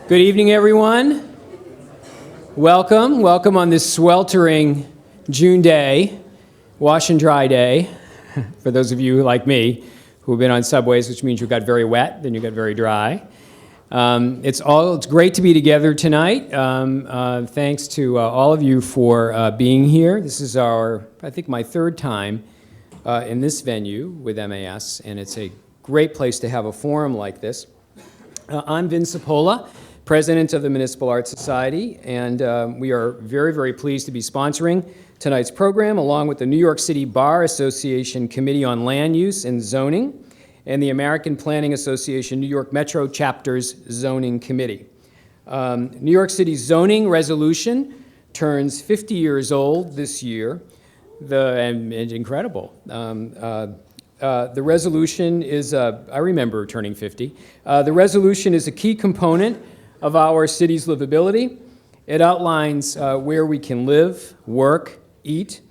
Good evening, everyone. Welcome on this sweltering June day, wash and dry day, for those of you like me who have been on subways, which means you got very wet, then you got very dry. It's great to be together tonight. Thanks to all of you for being here. This is I think my third time in this venue with MAS, and it's a great place to have a forum like this. I'm Vin Cipolla, President of the Municipal Art Society, and we are very, very pleased to be sponsoring tonight's program along with the New York City Bar Association Committee on Land Use and Zoning and the American Planning Association New York Metro Chapter's Zoning Committee. New York City's zoning resolution turns 50 years old this year, and incredible. The resolution is, I remember turning 50. The resolution is a key component of our city's livability. It outlines where we can live, work, eat,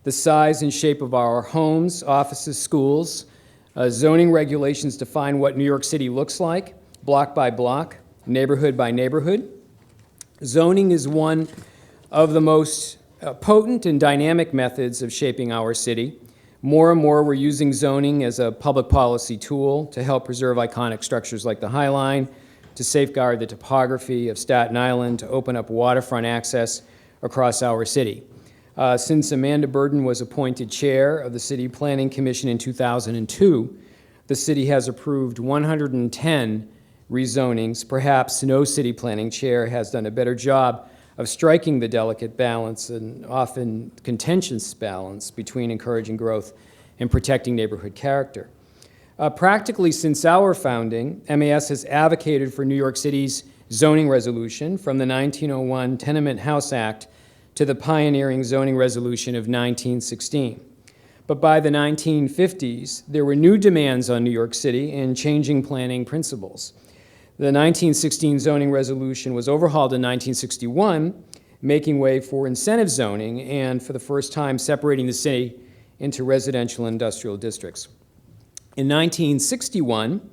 the size and shape of our homes, offices, schools. Zoning regulations define what New York City looks like, block by block, neighborhood by neighborhood. Zoning is one of the most potent and dynamic methods of shaping our city. More and more, we're using zoning as a public policy tool to help preserve iconic structures like the High Line, to safeguard the topography of Staten Island, to open up waterfront access across our city. Since Amanda Burden was appointed chair of the City Planning Commission in 2002, the city has approved 110 rezonings. Perhaps no city planning chair has done a better job of striking the delicate balance and often contentious balance between encouraging growth and protecting neighborhood character. Practically since our founding, MAS has advocated for New York City's zoning resolution from the 1901 Tenement House Act to the pioneering zoning resolution of 1916. But by the 1950s, there were new demands on New York City and changing planning principles. The 1916 zoning resolution was overhauled in 1961, making way for incentive zoning and for the first time separating the city into residential and industrial districts. In 1961,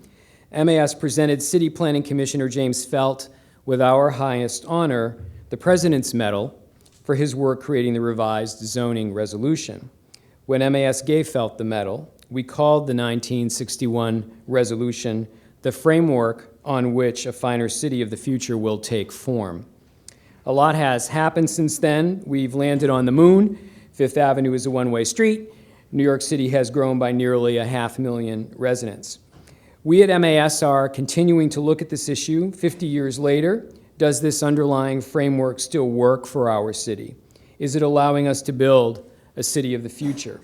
MAS presented City Planning Commissioner James Felt with our highest honor, the President's Medal, for his work creating the revised zoning resolution. When MAS gave Felt the medal, we called the 1961 resolution the framework on which a finer city of the future will take form. A lot has happened since then. We've landed on the moon. Fifth Avenue is a one-way street. New York City has grown by nearly 500,000 residents. We at MAS are continuing to look at this issue 50 years later. Does this underlying framework still work for our city? Is it allowing us to build a city of the future?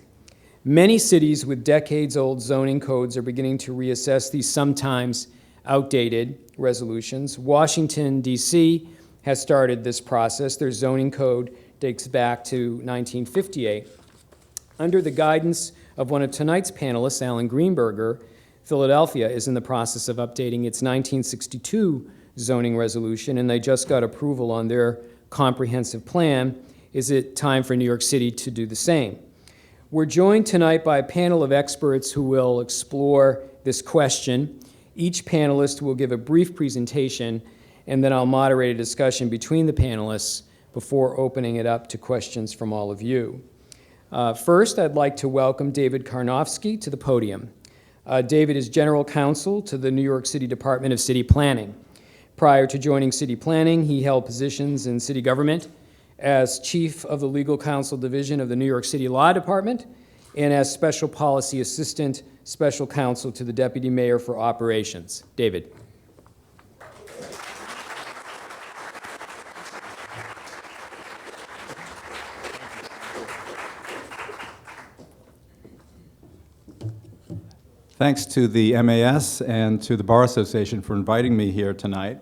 Many cities with decades-old zoning codes are beginning to reassess these sometimes outdated resolutions. Washington, D.C. has started this process. Their zoning code dates back to 1958. Under the guidance of one of tonight's panelists, Alan Greenberger, Philadelphia is in the process of updating its 1962 zoning resolution, and they just got approval on their comprehensive plan. Is it time for New York City to do the same? We're joined tonight by a panel of experts who will explore this question. Each panelist will give a brief presentation, and then I'll moderate a discussion between the panelists before opening it up to questions from all of you. First, I'd like to welcome David Karnofsky to the podium. David is General Counsel to the New York City Department of City Planning. Prior to joining City Planning, he held positions in city government as Chief of the Legal Counsel Division of the New York City Law Department and as Special Policy Assistant, Special Counsel to the Deputy Mayor for Operations. David. Thanks to the MAS and to the Bar Association for inviting me here tonight.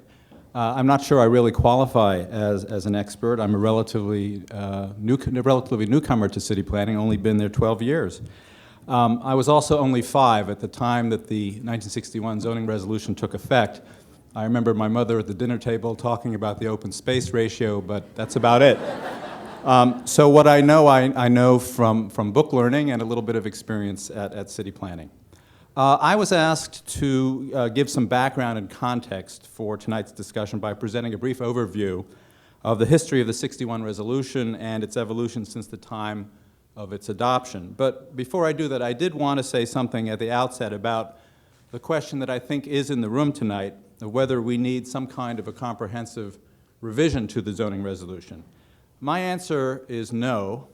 I'm not sure I really qualify as an expert. I'm a relatively newcomer to city planning, only been there 12 years. I was also only 5 at the time that the 1961 zoning resolution took effect. I remember my mother at the dinner table talking about the open space ratio, but that's about it. So what I know from book learning and a little bit of experience at city planning. I was asked to give some background and context for tonight's discussion by presenting a brief overview of the history of the 61 resolution and its evolution since the time of its adoption. But before I do that, I did want to say something at the outset about the question that I think is in the room tonight of whether we need some kind of a comprehensive revision to the zoning resolution. My answer is no,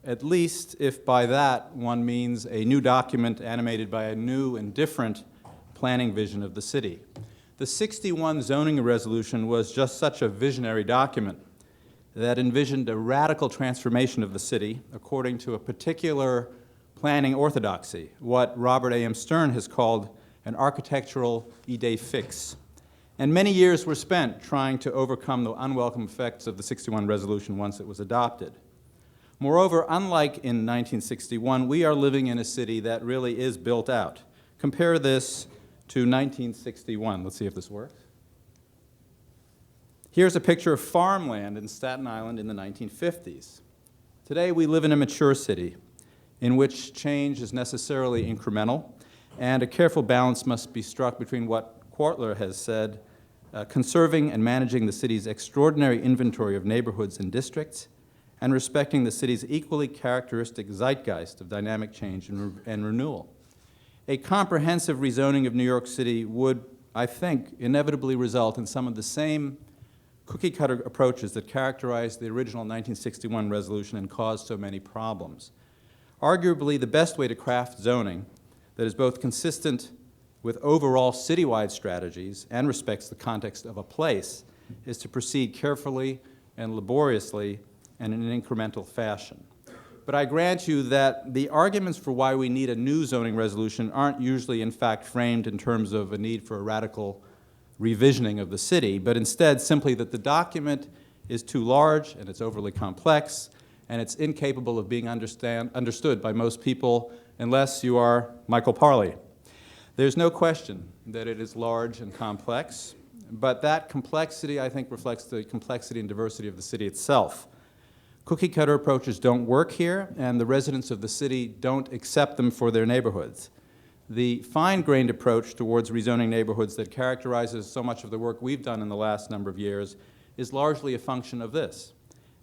at least if by that one means a new document animated by a new and different planning vision of the city. The 61 zoning resolution was just such a visionary document that envisioned a radical transformation of the city according to a particular planning orthodoxy, what Robert A.M. Stern has called an architectural idée fixe. And many years were spent trying to overcome the unwelcome effects of the 61 resolution once it was adopted. Moreover, unlike in 1961, we are living in a city that really is built out. Compare this to 1961. Let's see if this works. Here's a picture of farmland in Staten Island in the 1950s. Today, we live in a mature city in which change is necessarily incremental, and a careful balance must be struck between what Quartler has said, conserving and managing the city's extraordinary inventory of neighborhoods and districts, and respecting the city's equally characteristic zeitgeist of dynamic change and renewal. A comprehensive rezoning of New York City would, I think, inevitably result in some of the same cookie-cutter approaches that characterized the original 1961 resolution and caused so many problems. Arguably, the best way to craft zoning that is both consistent with overall citywide strategies and respects the context of a place is to proceed carefully and laboriously and in an incremental fashion. But I grant you that the arguments for why we need a new zoning resolution aren't usually in fact framed in terms of a need for a radical revisioning of the city, but instead simply that the document is too large and it's overly complex and it's incapable of being understood by most people unless you are Michael Parley. There's no question that it is large and complex, but that complexity, I think, reflects the complexity and diversity of the city itself. Cookie-cutter approaches don't work here, and the residents of the city don't accept them for their neighborhoods. The fine-grained approach towards rezoning neighborhoods that characterizes so much of the work we've done in the last number of years is largely a function of this.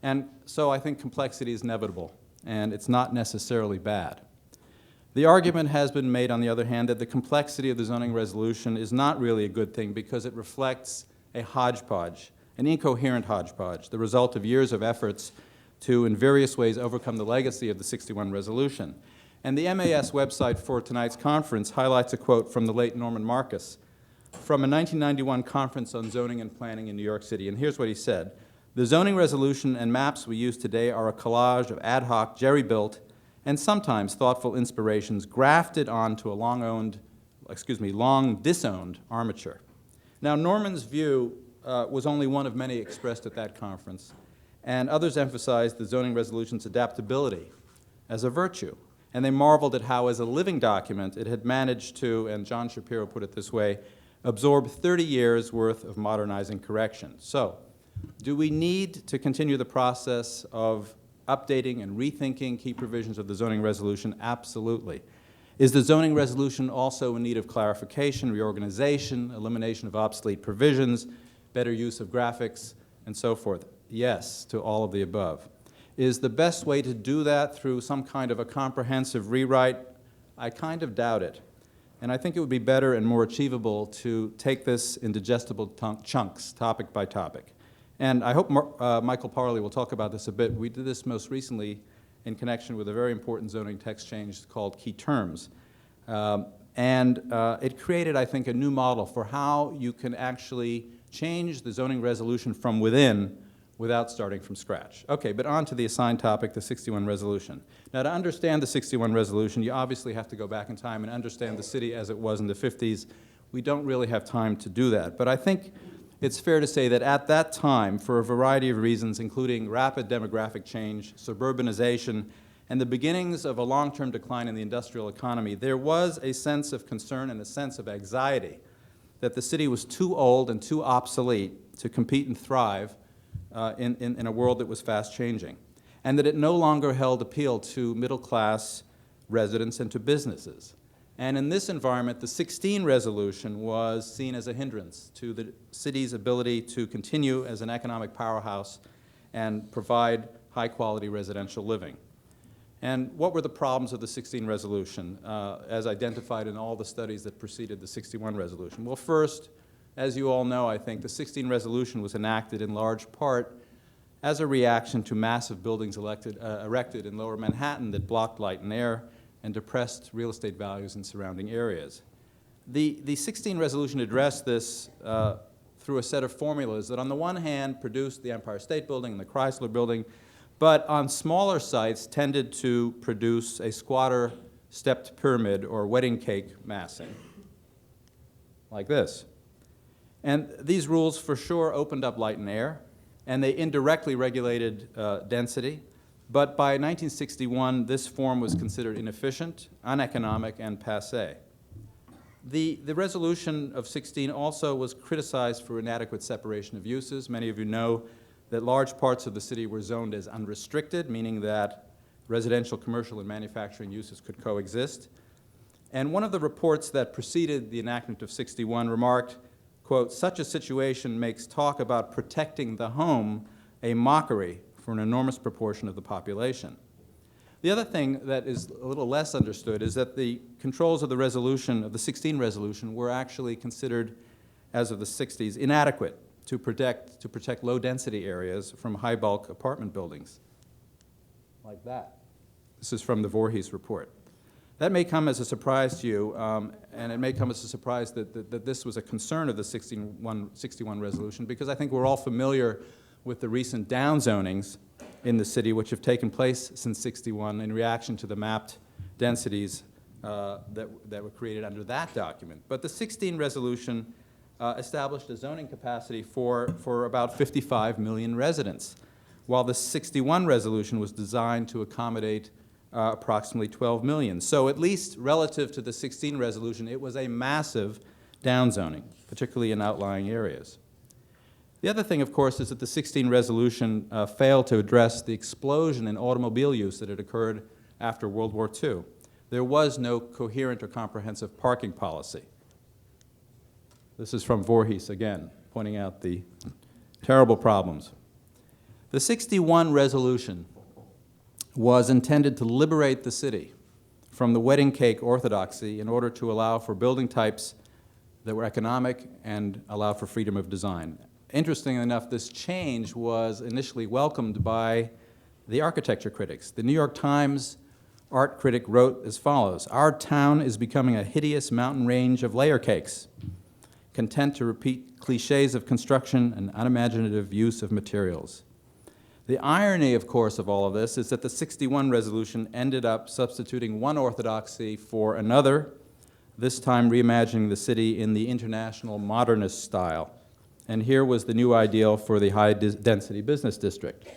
And so I think complexity is inevitable, and it's not necessarily bad. The argument has been made, on the other hand, that the complexity of the zoning resolution is not really a good thing because it reflects a hodgepodge, an incoherent hodgepodge, the result of years of efforts to, in various ways, overcome the legacy of the 61 resolution. And the MAS website for tonight's conference highlights a quote from the late Norman Marcus from a 1991 conference on zoning and planning in New York City. And here's what he said: "The zoning resolution and maps we use today are a collage of ad hoc, jerry-built, and sometimes thoughtful inspirations grafted onto a long disowned armature." Now, Norman's view was only one of many expressed at that conference, and others emphasized the zoning resolution's adaptability as a virtue. And they marveled at how, as a living document, it had managed to, and John Shapiro put it this way, absorb 30 years' worth of modernizing corrections. So, do we need to continue the process of updating and rethinking key provisions of the zoning resolution? Absolutely. Is the zoning resolution also in need of clarification, reorganization, elimination of obsolete provisions, better use of graphics, and so forth? Yes, to all of the above. Is the best way to do that through some kind of a comprehensive rewrite? I kind of doubt it. And I think it would be better and more achievable to take this in digestible chunks, topic by topic. And I hope Michael Parley will talk about this a bit. We did this most recently in connection with a very important zoning text change called Key Terms. It created, I think, a new model for how you can actually change the zoning resolution from within without starting from scratch. Okay, but on to the assigned topic, the 61 resolution. Now, to understand the 61 resolution, you obviously have to go back in time and understand the city as it was in the 50s. We don't really have time to do that, but I think it's fair to say that at that time, for a variety of reasons, including rapid demographic change, suburbanization, and the beginnings of a long-term decline in the industrial economy, there was a sense of concern and a sense of anxiety that the city was too old and too obsolete to compete and thrive in a world that was fast-changing, and that it no longer held appeal to middle-class residents and to businesses. And in this environment, the 16 resolution was seen as a hindrance to the city's ability to continue as an economic powerhouse and provide high-quality residential living. And what were the problems of the 16 resolution, as identified in all the studies that preceded the 61 resolution? Well, first, as you all know, I think, the 16 resolution was enacted in large part as a reaction to massive buildings erected in lower Manhattan that blocked light and air and depressed real estate values in surrounding areas. The 16 resolution addressed this through a set of formulas that on the one hand produced the Empire State Building and the Chrysler Building, but on smaller sites tended to produce a squatter stepped pyramid or wedding cake massing, like this. And these rules for sure opened up light and air, and they indirectly regulated density. But by 1961, this form was considered inefficient, uneconomic, and passé. The resolution of 16 also was criticized for inadequate separation of uses. Many of you know that large parts of the city were zoned as unrestricted, meaning that residential, commercial, and manufacturing uses could coexist. And one of the reports that preceded the enactment of 61 remarked, quote, "Such a situation makes talk about protecting the home a mockery for an enormous proportion of the population." The other thing that is a little less understood is that the controls of the resolution, of the 16 resolution, were actually considered, as of the 60s, inadequate to protect low-density areas from high-bulk apartment buildings, like that. This is from the Voorhees report. That may come as a surprise to you, and it may come as a surprise that this was a concern of the 61 resolution, because I think we're all familiar with the recent downzonings in the city which have taken place since 61 in reaction to the mapped densities that were created under that document. But the 16 resolution established a zoning capacity for about 55 million residents, while the 61 resolution was designed to accommodate approximately 12 million. So at least relative to the 16 resolution, it was a massive downzoning, particularly in outlying areas. The other thing, of course, is that the 16 resolution failed to address the explosion in automobile use that had occurred after World War II. There was no coherent or comprehensive parking policy. This is from Voorhees again, pointing out the terrible problems. The 61 resolution was intended to liberate the city from the wedding cake orthodoxy in order to allow for building types that were economic and allow for freedom of design. Interestingly enough, this change was initially welcomed by the architecture critics. The New York Times art critic wrote as follows: "Our town is becoming a hideous mountain range of layer cakes, content to repeat cliches of construction and unimaginative use of materials." The irony, of course, of all of this is that the 61 resolution ended up substituting one orthodoxy for another, this time reimagining the city in the international modernist style. And here was the new ideal for the high-density business district,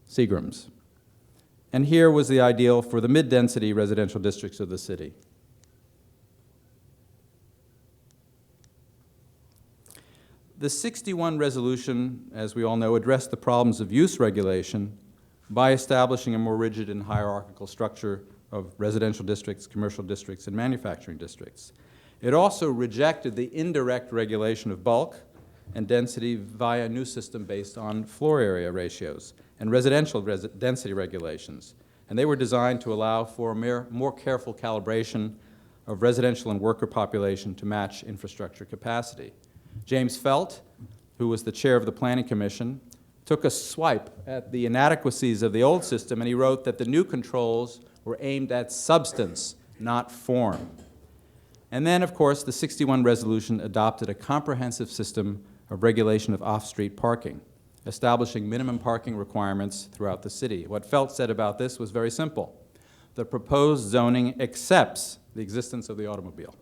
Seagram's. And here was the ideal for the mid-density residential districts of the city. The 61 resolution, as we all know, addressed the problems of use regulation by establishing a more rigid and hierarchical structure of residential districts, commercial districts, and manufacturing districts. It also rejected the indirect regulation of bulk and density via a new system based on floor area ratios and residential density regulations. And they were designed to allow for a more careful calibration of residential and worker population to match infrastructure capacity. James Felt, who was the chair of the Planning Commission, took a swipe at the inadequacies of the old system, and he wrote that the new controls were aimed at substance, not form. And then, of course, the 61 resolution adopted a comprehensive system of regulation of off-street parking, establishing minimum parking requirements throughout the city. What Felt said about this was very simple. The proposed zoning accepts the existence of the automobile.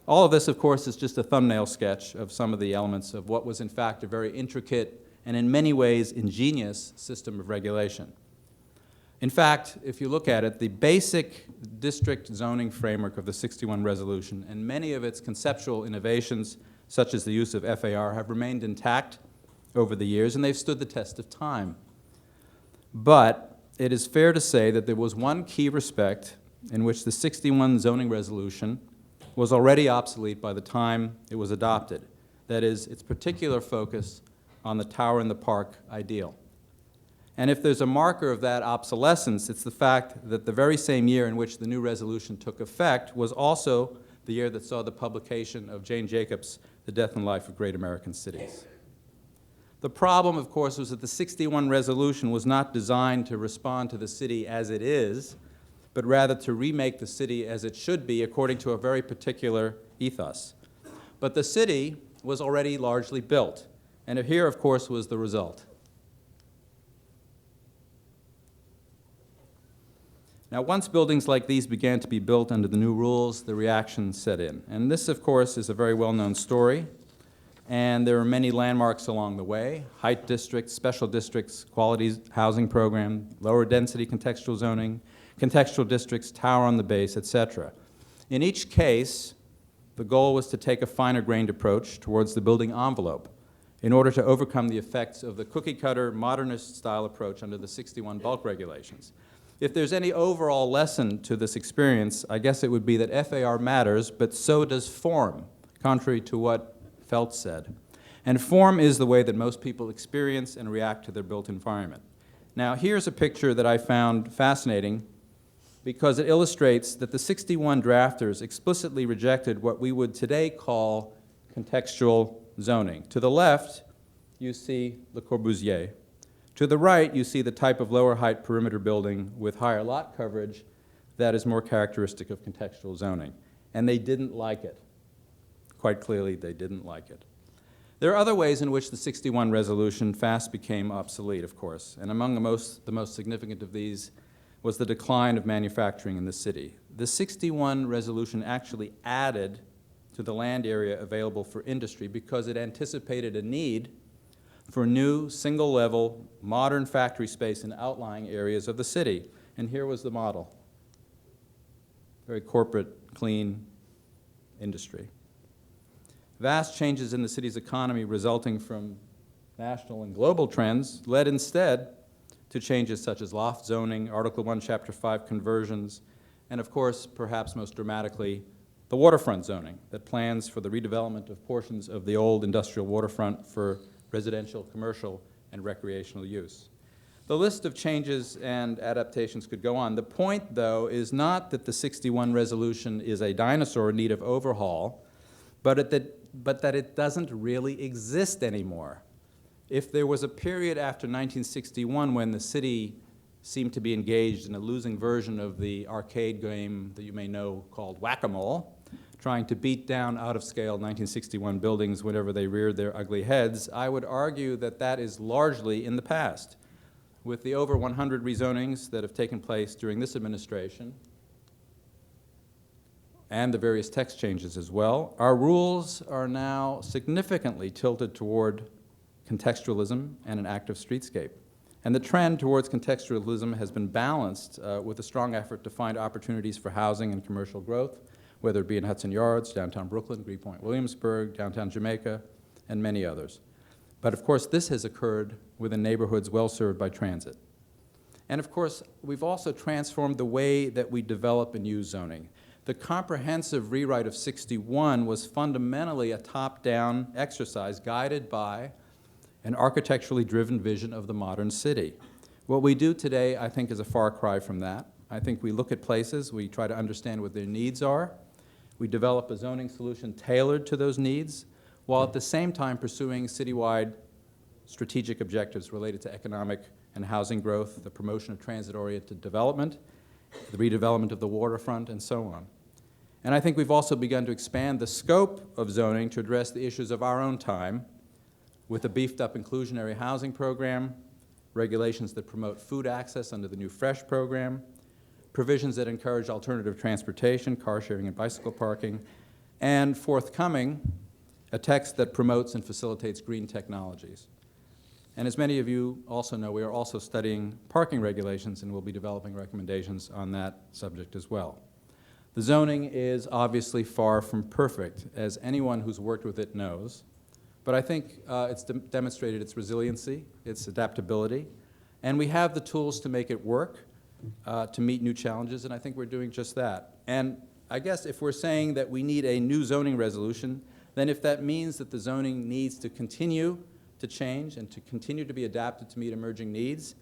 All of this, of course, is just a thumbnail sketch of some of the elements of what was, in fact, a very intricate and in many ways ingenious system of regulation. In fact, if you look at it, the basic district zoning framework of the 61 resolution and many of its conceptual innovations, such as the use of FAR, have remained intact over the years, and they've stood the test of time. But it is fair to say that there was one key respect in which the 61 zoning resolution was already obsolete by the time it was adopted. That is, its particular focus on the tower in the park ideal. And if there's a marker of that obsolescence, it's the fact that the very same year in which the new resolution took effect was also the year that saw the publication of Jane Jacobs' The Death and Life of Great American Cities. The problem, of course, was that the 61 resolution was not designed to respond to the city as it is, but rather to remake the city as it should be according to a very particular ethos. But the city was already largely built, and here, of course, was the result. Now, once buildings like these began to be built under the new rules, the reaction set in. And this, of course, is a very well-known story, and there are many landmarks along the way: height districts, special districts, quality housing program, lower density contextual zoning, contextual districts, tower on the base, etc. In each case, the goal was to take a finer-grained approach towards the building envelope in order to overcome the effects of the cookie-cutter, modernist-style approach under the 61 bulk regulations. If there's any overall lesson to this experience, I guess it would be that FAR matters, but so does form, contrary to what Felt said. And form is the way that most people experience and react to their built environment. Now, here's a picture that I found fascinating because it illustrates that the 61 drafters explicitly rejected what we would today call contextual zoning. To the left, you see Le Corbusier. To the right, you see the type of lower height perimeter building with higher lot coverage that is more characteristic of contextual zoning. And they didn't like it. Quite clearly, they didn't like it. There are other ways in which the 61 resolution fast became obsolete, of course, and among the most significant of these was the decline of manufacturing in the city. The 61 resolution actually added to the land area available for industry because it anticipated a need for new, single-level, modern factory space in outlying areas of the city. And here was the model. Very corporate, clean industry. Vast changes in the city's economy resulting from national and global trends led instead to changes such as loft zoning, Article 1, Chapter 5 conversions, and of course, perhaps most dramatically, the waterfront zoning that plans for the redevelopment of portions of the old industrial waterfront for residential, commercial, and recreational use. The list of changes and adaptations could go on. The point, though, is not that the 61 resolution is a dinosaur in need of overhaul, but that it doesn't really exist anymore. If there was a period after 1961 when the city seemed to be engaged in a losing version of the arcade game that you may know called whack-a-mole, trying to beat down out-of-scale 1961 buildings whenever they reared their ugly heads, I would argue that that is largely in the past. With the over 100 rezonings that have taken place during this administration, and the various text changes as well, our rules are now significantly tilted toward contextualism and an active streetscape. And the trend towards contextualism has been balanced with a strong effort to find opportunities for housing and commercial growth, whether it be in Hudson Yards, downtown Brooklyn, Greenpoint Williamsburg, downtown Jamaica, and many others. But of course, this has occurred within neighborhoods well served by transit. And of course, we've also transformed the way that we develop and use zoning. The comprehensive rewrite of 61 was fundamentally a top-down exercise guided by an architecturally driven vision of the modern city. What we do today, I think, is a far cry from that. I think we look at places, we try to understand what their needs are, we develop a zoning solution tailored to those needs, while at the same time pursuing citywide strategic objectives related to economic and housing growth, the promotion of transit-oriented development, the redevelopment of the waterfront, and so on. And I think we've also begun to expand the scope of zoning to address the issues of our own time with a beefed-up inclusionary housing program, regulations that promote food access under the new FRESH program, provisions that encourage alternative transportation, car sharing and bicycle parking, and forthcoming, a text that promotes and facilitates green technologies. And as many of you also know, we are also studying parking regulations and we'll be developing recommendations on that subject as well. The zoning is obviously far from perfect, as anyone who's worked with it knows, but I think it's demonstrated its resiliency, its adaptability, and we have the tools to make it work. to meet new challenges, and I think we're doing just that. And I guess if we're saying that we need a new zoning resolution, then if that means that the zoning needs to continue to change and to continue to be adapted to meet emerging needs,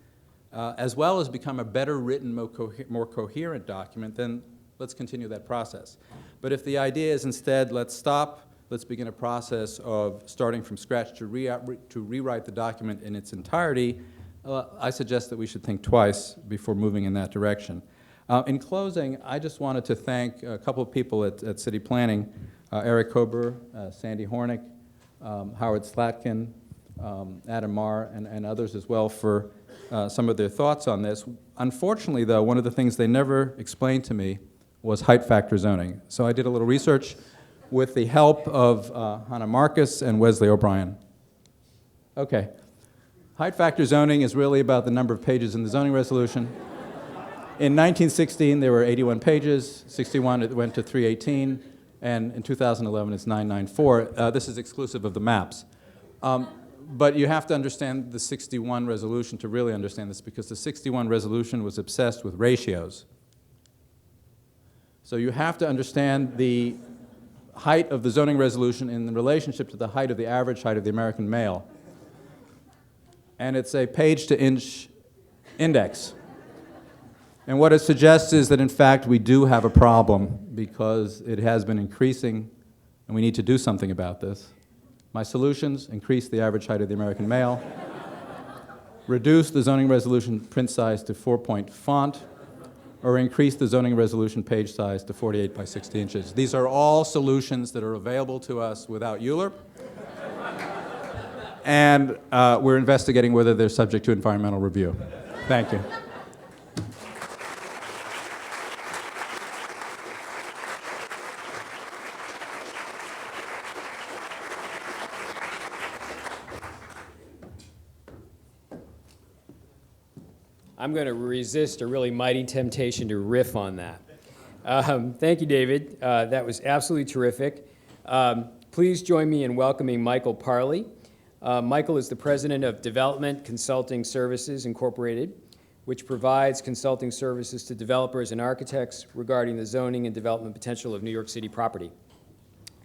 as well as become a better written, more coherent document, then let's continue that process. But if the idea is instead, let's stop, let's begin a process of starting from scratch to rewrite the document in its entirety, I suggest that we should think twice before moving in that direction. In closing, I just wanted to thank a couple of people at City Planning, Eric Kober, Sandy Hornick, Howard Slatkin, Adam Marr, and others as well for some of their thoughts on this. Unfortunately, though, one of the things they never explained to me was height factor zoning. So I did a little research with the help of Hannah Marcus and Wesley O'Brien. Okay. Height factor zoning is really about the number of pages in the zoning resolution. In 1916, there were 81 pages. 61, it went to 318. And in 2011, it's 994. This is exclusive of the maps. But you have to understand the 61 resolution to really understand this, because the 61 resolution was obsessed with ratios. So you have to understand the height of the zoning resolution in relationship to the height of the average height of the American male. And it's a page-to-inch index. And what it suggests is that, in fact, we do have a problem because it has been increasing, and we need to do something about this. My solutions: increase the average height of the American male, reduce the zoning resolution print size to 4-point font, or increase the zoning resolution page size to 48 by 60 inches. These are all solutions that are available to us without ULURP. And we're investigating whether they're subject to environmental review. Thank you. I'm going to resist a really mighty temptation to riff on that. Thank you, David. That was absolutely terrific. Please join me in welcoming Michael Parley. Michael is the president of Development Consulting Services, Incorporated, which provides consulting services to developers and architects regarding the zoning and development potential of New York City property.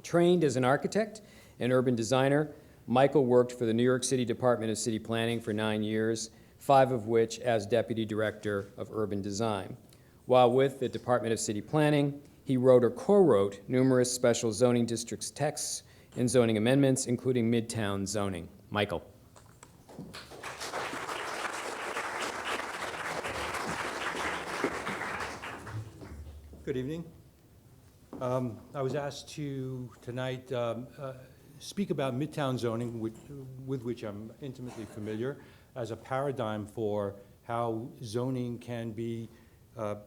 Trained as an architect and urban designer, Michael worked for the New York City Department of City Planning for 9 years, 5 of which as Deputy Director of Urban Design. While with the Department of City Planning, he wrote or co-wrote numerous special zoning districts texts and zoning amendments, including Midtown zoning. Michael. Good evening. I was asked to tonight speak about Midtown zoning, with which I'm intimately familiar, as a paradigm for how zoning can be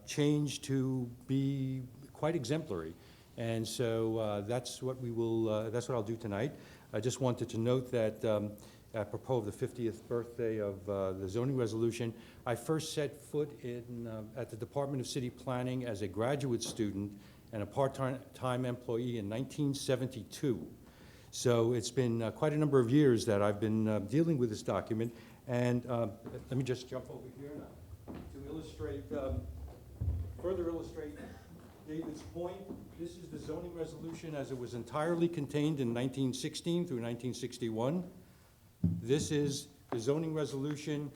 changed to be quite exemplary. And so that's what that's what I'll do tonight. I just wanted to note that apropos of the 50th birthday of the zoning resolution, I first set foot at the Department of City Planning as a graduate student and a part-time employee in 1972. So it's been quite a number of years that I've been dealing with this document. And let me just jump over here now to illustrate, further illustrate David's point. This is the zoning resolution as it was entirely contained in 1916 through 1961. This is the zoning resolution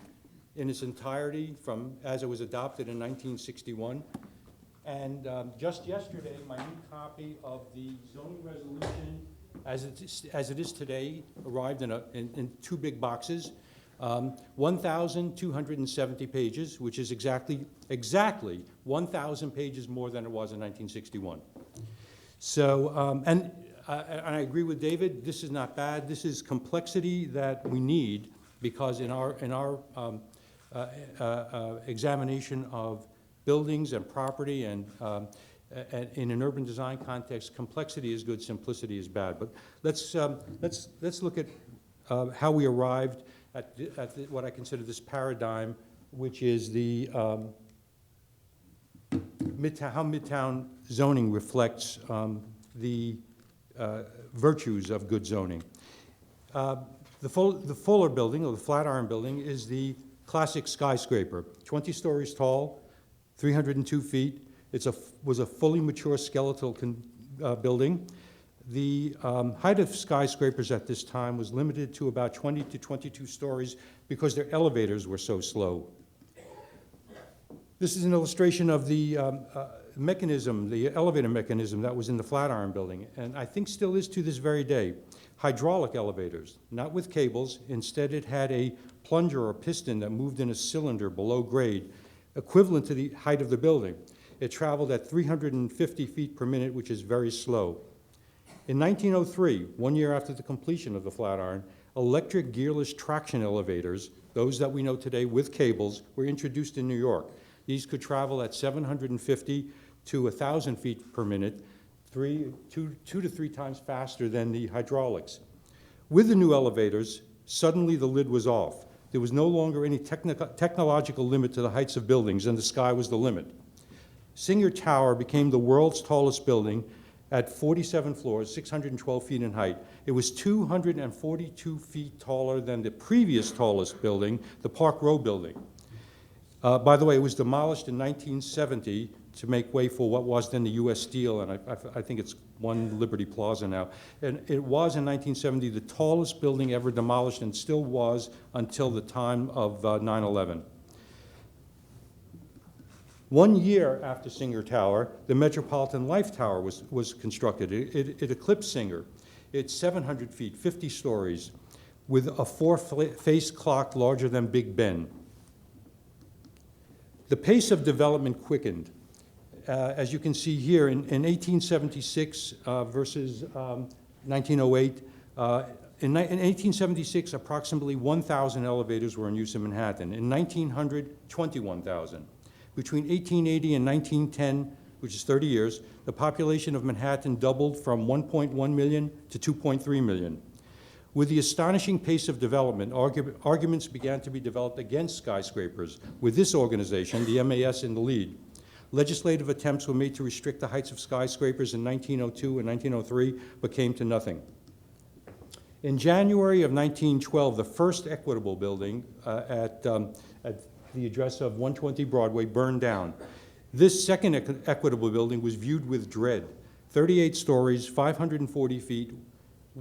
in its entirety from as it was adopted in 1961. And just yesterday, my new copy of the zoning resolution as it is today arrived in 2 big boxes. 1,270 pages, which is exactly 1,000 pages more than it was in 1961. So, and I agree with David, this is not bad. This is complexity that we need, because in our examination of buildings and property and in an urban design context, complexity is good, simplicity is bad. But let's look at how we arrived at what I consider this paradigm, which is the how Midtown zoning reflects the virtues of good zoning. The Fuller building, or the Flatiron building, is the classic skyscraper, 20 stories tall, 302 feet. Was a fully mature skeletal building. The height of skyscrapers at this time was limited to about 20 to 22 stories because their elevators were so slow. This is an illustration of the mechanism, the elevator mechanism that was in the Flatiron Building, and I think still is to this very day. Hydraulic elevators, not with cables. Instead, it had a plunger or piston that moved in a cylinder below grade, equivalent to the height of the building. It traveled at 350 feet per minute, which is very slow. In 1903, 1 year after the completion of the Flatiron, electric gearless traction elevators, those that we know today with cables, were introduced in New York. These could travel at 750 to 1,000 feet per minute, two to three times faster than the hydraulics. With the new elevators, suddenly the lid was off. There was no longer any technological limit to the heights of buildings, and the sky was the limit. Singer Tower became the world's tallest building at 47 floors, 612 feet in height. It was 242 feet taller than the previous tallest building, the Park Row Building. By the way, it was demolished in 1970 to make way for what was then the U.S. Steel, and I think it's One Liberty Plaza now. And it was in 1970 the tallest building ever demolished, and still was until the time of 9/11. 1 year after Singer Tower, the Metropolitan Life Tower was constructed. It eclipsed Singer. It's 700 feet, 50 stories, with a four-face clock larger than Big Ben. The pace of development quickened. As you can see here, in 1876 versus 1908, in 1876, approximately 1,000 elevators were in use in Manhattan. In 1900, 21,000. Between 1880 and 1910, which is 30 years, the population of Manhattan doubled from 1.1 million to 2.3 million. With the astonishing pace of development, arguments began to be developed against skyscrapers, with this organization, the MAS, in the lead. Legislative attempts were made to restrict the heights of skyscrapers in 1902 and 1903, but came to nothing. In January of 1912, the first Equitable building at the address of 120 Broadway burned down. This second Equitable building was viewed with dread. 38 stories, 540 feet,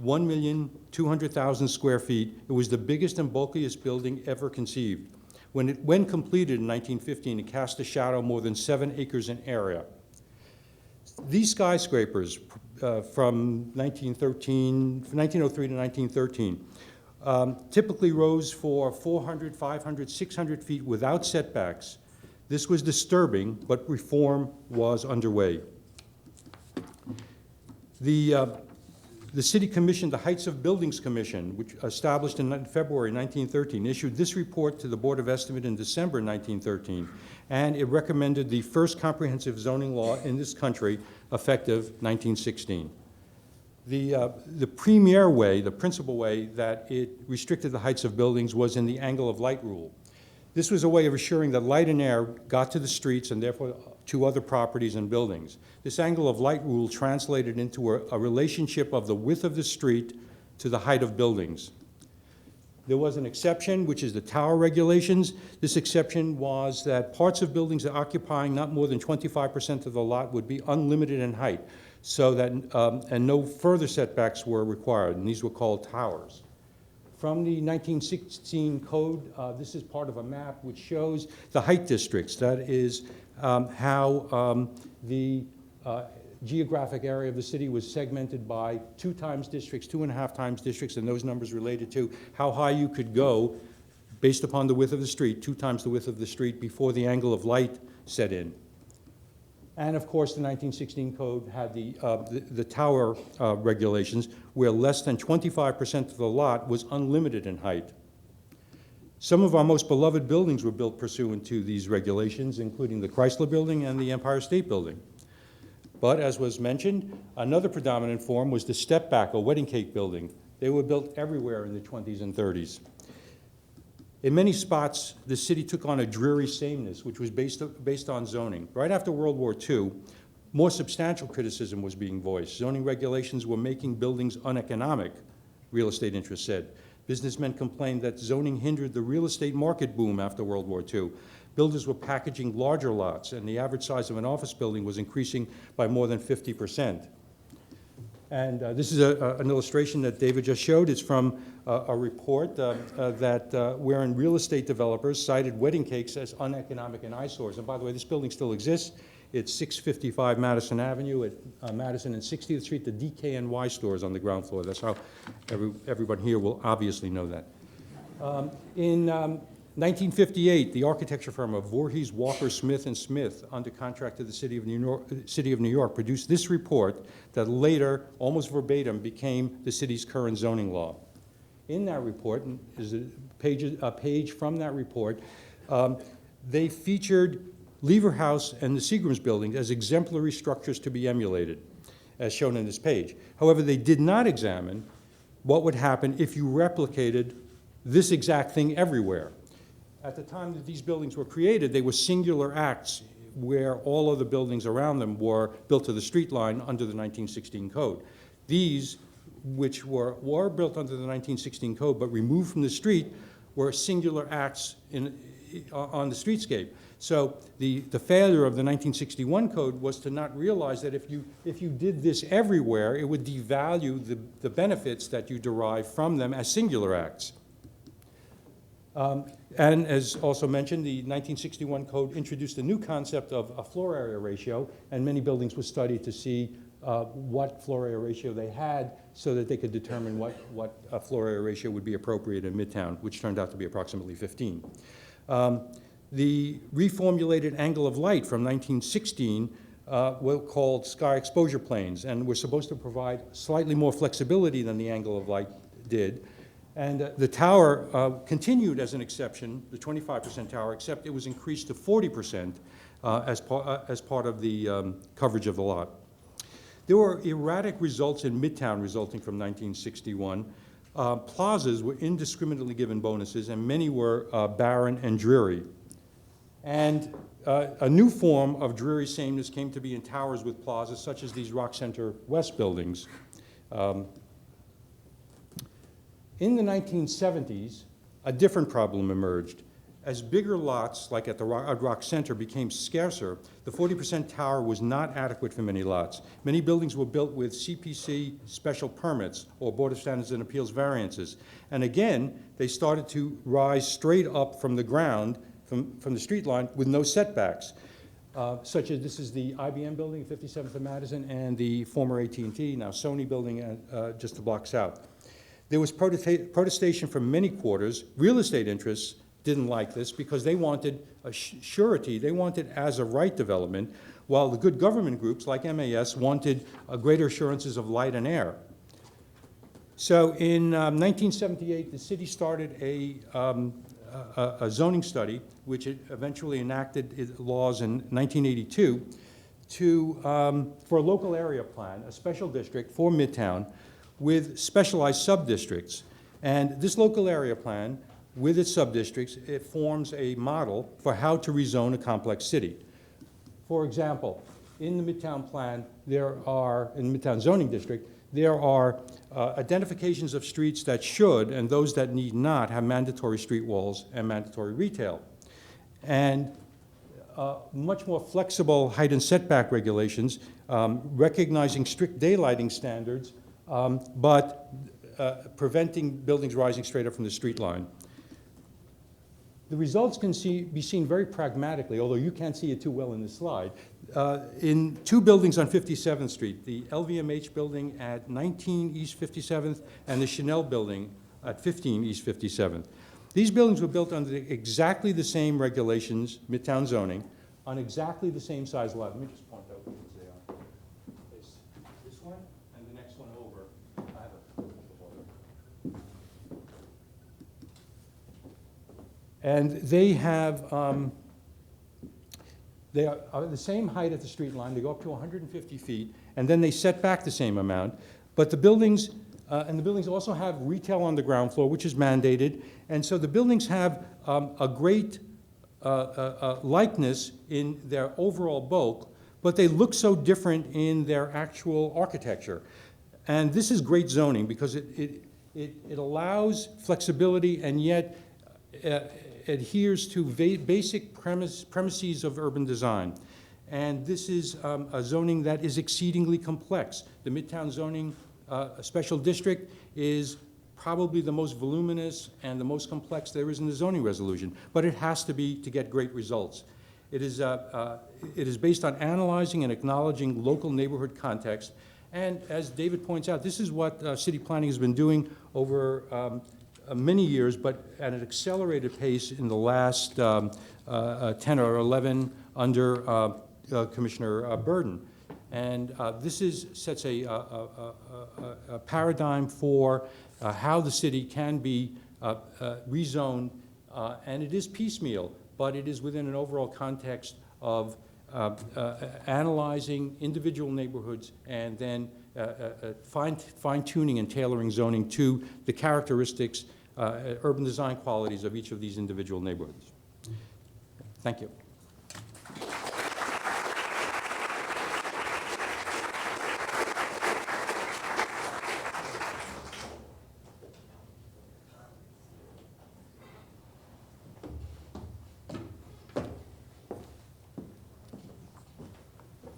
1,200,000 square feet. It was the biggest and bulkiest building ever conceived. When completed in 1915, it cast a shadow more than 7 acres in area. These skyscrapers from 1903 to 1913 typically rose for 400, 500, 600 feet without setbacks. This was disturbing, but reform was underway. The city commissioned the Heights of Buildings Commission, which established in February 1913, issued this report to the Board of Estimate in December 1913, and it recommended the first comprehensive zoning law in this country, effective 1916. The premier way, the principal way that it restricted the heights of buildings was in the angle of light rule. This was a way of assuring that light and air got to the streets and therefore to other properties and buildings. This angle of light rule translated into a relationship of the width of the street to the height of buildings. There was an exception, which is the tower regulations. This exception was that parts of buildings that occupying not more than 25% of the lot would be unlimited in height, so that, and no further setbacks were required, and these were called towers. From the 1916 code, this is part of a map which shows the height districts. That is how the geographic area of the city was segmented by 2 times districts, 2.5 times districts, and those numbers related to how high you could go based upon the width of the street, 2 times the width of the street before the angle of light set in. And of course, the 1916 code had the tower regulations, where less than 25% of the lot was unlimited in height. Some of our most beloved buildings were built pursuant to these regulations, including the Chrysler Building and the Empire State Building. But as was mentioned, another predominant form was the step back or wedding cake building. They were built everywhere in the 20s and 30s. In many spots, the city took on a dreary sameness, which was based on zoning. Right after World War II, more substantial criticism was being voiced. Zoning regulations were making buildings uneconomic, real estate interests said. Businessmen complained that zoning hindered the real estate market boom after World War II. builders were packaging larger lots, and the average size of an office building was increasing by more than 50%. And this is an illustration that David just showed. It's from a report wherein real estate developers cited wedding cakes as uneconomic and eyesores. And by the way, this building still exists. It's 655 Madison Avenue at Madison and 60th Street. The DKNY store is on the ground floor. That's how everyone here will obviously know that. In 1958, the architecture firm of Voorhees, Walker, Smith & Smith, under contract to the City of New York, produced this report that later, almost verbatim, became the city's current zoning law. In that report, and is a page from that report, they featured Lever House and the Seagram's building as exemplary structures to be emulated, as shown in this page. However, they did not examine what would happen if you replicated this exact thing everywhere. At the time that these buildings were created, they were singular acts where all of the buildings around them were built to the street line under the 1916 code. These, which were built under the 1916 code but removed from the street, were singular acts on the streetscape. So the failure of the 1961 code was to not realize that if you did this everywhere, it would devalue the benefits that you derive from them as singular acts. And as also mentioned, the 1961 code introduced a new concept of a floor area ratio, and many buildings were studied to see what floor area ratio they had so that they could determine what a floor area ratio would be appropriate in Midtown, which turned out to be approximately 15. The reformulated angle of light from 1916 were called sky exposure planes, and were supposed to provide slightly more flexibility than the angle of light did. And the tower continued as an exception, the 25% tower, except it was increased to 40% as part of the coverage of the lot. There were erratic results in Midtown resulting from 1961. Plazas were indiscriminately given bonuses, and many were barren and dreary. And a new form of dreary sameness came to be in towers with plazas, such as these Rock Center West buildings. In the 1970s, a different problem emerged. As bigger lots, like at the Rock Center, became scarcer, the 40% tower was not adequate for many lots. Many buildings were built with CPC special permits or Board of Standards and Appeals variances. And again, they started to rise straight up from the ground, from the street line, with no setbacks. Such as this is the IBM building, 57th and Madison, and the former AT&T, now Sony building just a block south. There was protestation from many quarters. Real estate interests didn't like this because they wanted a surety. They wanted as-of-right development, while the good government groups like MAS wanted greater assurances of light and air. So in 1978, the city started a zoning study, which it eventually enacted laws in 1982 for a local area plan, a special district for Midtown, with specialized sub-districts. And this local area plan, with its sub-districts, it forms a model for how to rezone a complex city. For example, in the Midtown plan, in the Midtown zoning district, there are identifications of streets that should, and those that need not, have mandatory street walls and mandatory retail. And much more flexible height and setback regulations, recognizing strict daylighting standards, but preventing buildings rising straight up from the street line. The results can be seen very pragmatically, although you can't see it too well in this slide. In two buildings on 57th Street, the LVMH building at 19 East 57th and the Chanel building at 15 East 57th. These buildings were built under exactly the same regulations, Midtown zoning, on exactly the same size lot. Let me just point out which ones they are. It's this one and the next one over. I have a photo. And they have, they are the same height at the street line. They go up to 150 feet, and then they set back the same amount. But the buildings, also have retail on the ground floor, which is mandated. And so the buildings have a great likeness in their overall bulk, but they look so different in their actual architecture. And this is great zoning because it allows flexibility, and yet adheres to basic premises of urban design. And this is a zoning that is exceedingly complex. The Midtown zoning special district is probably the most voluminous and the most complex there is in the zoning resolution, but it has to be to get great results. It is based on analyzing and acknowledging local neighborhood context, and as David points out, this is what city planning has been doing over many years, but at an accelerated pace in the last 10 or 11 under Commissioner Burden. And this sets a paradigm for how the city can be rezoned, and it is piecemeal, but it is within an overall context of analyzing individual neighborhoods and then fine-tuning and tailoring zoning to the characteristics, urban design qualities of each of these individual neighborhoods. Thank you.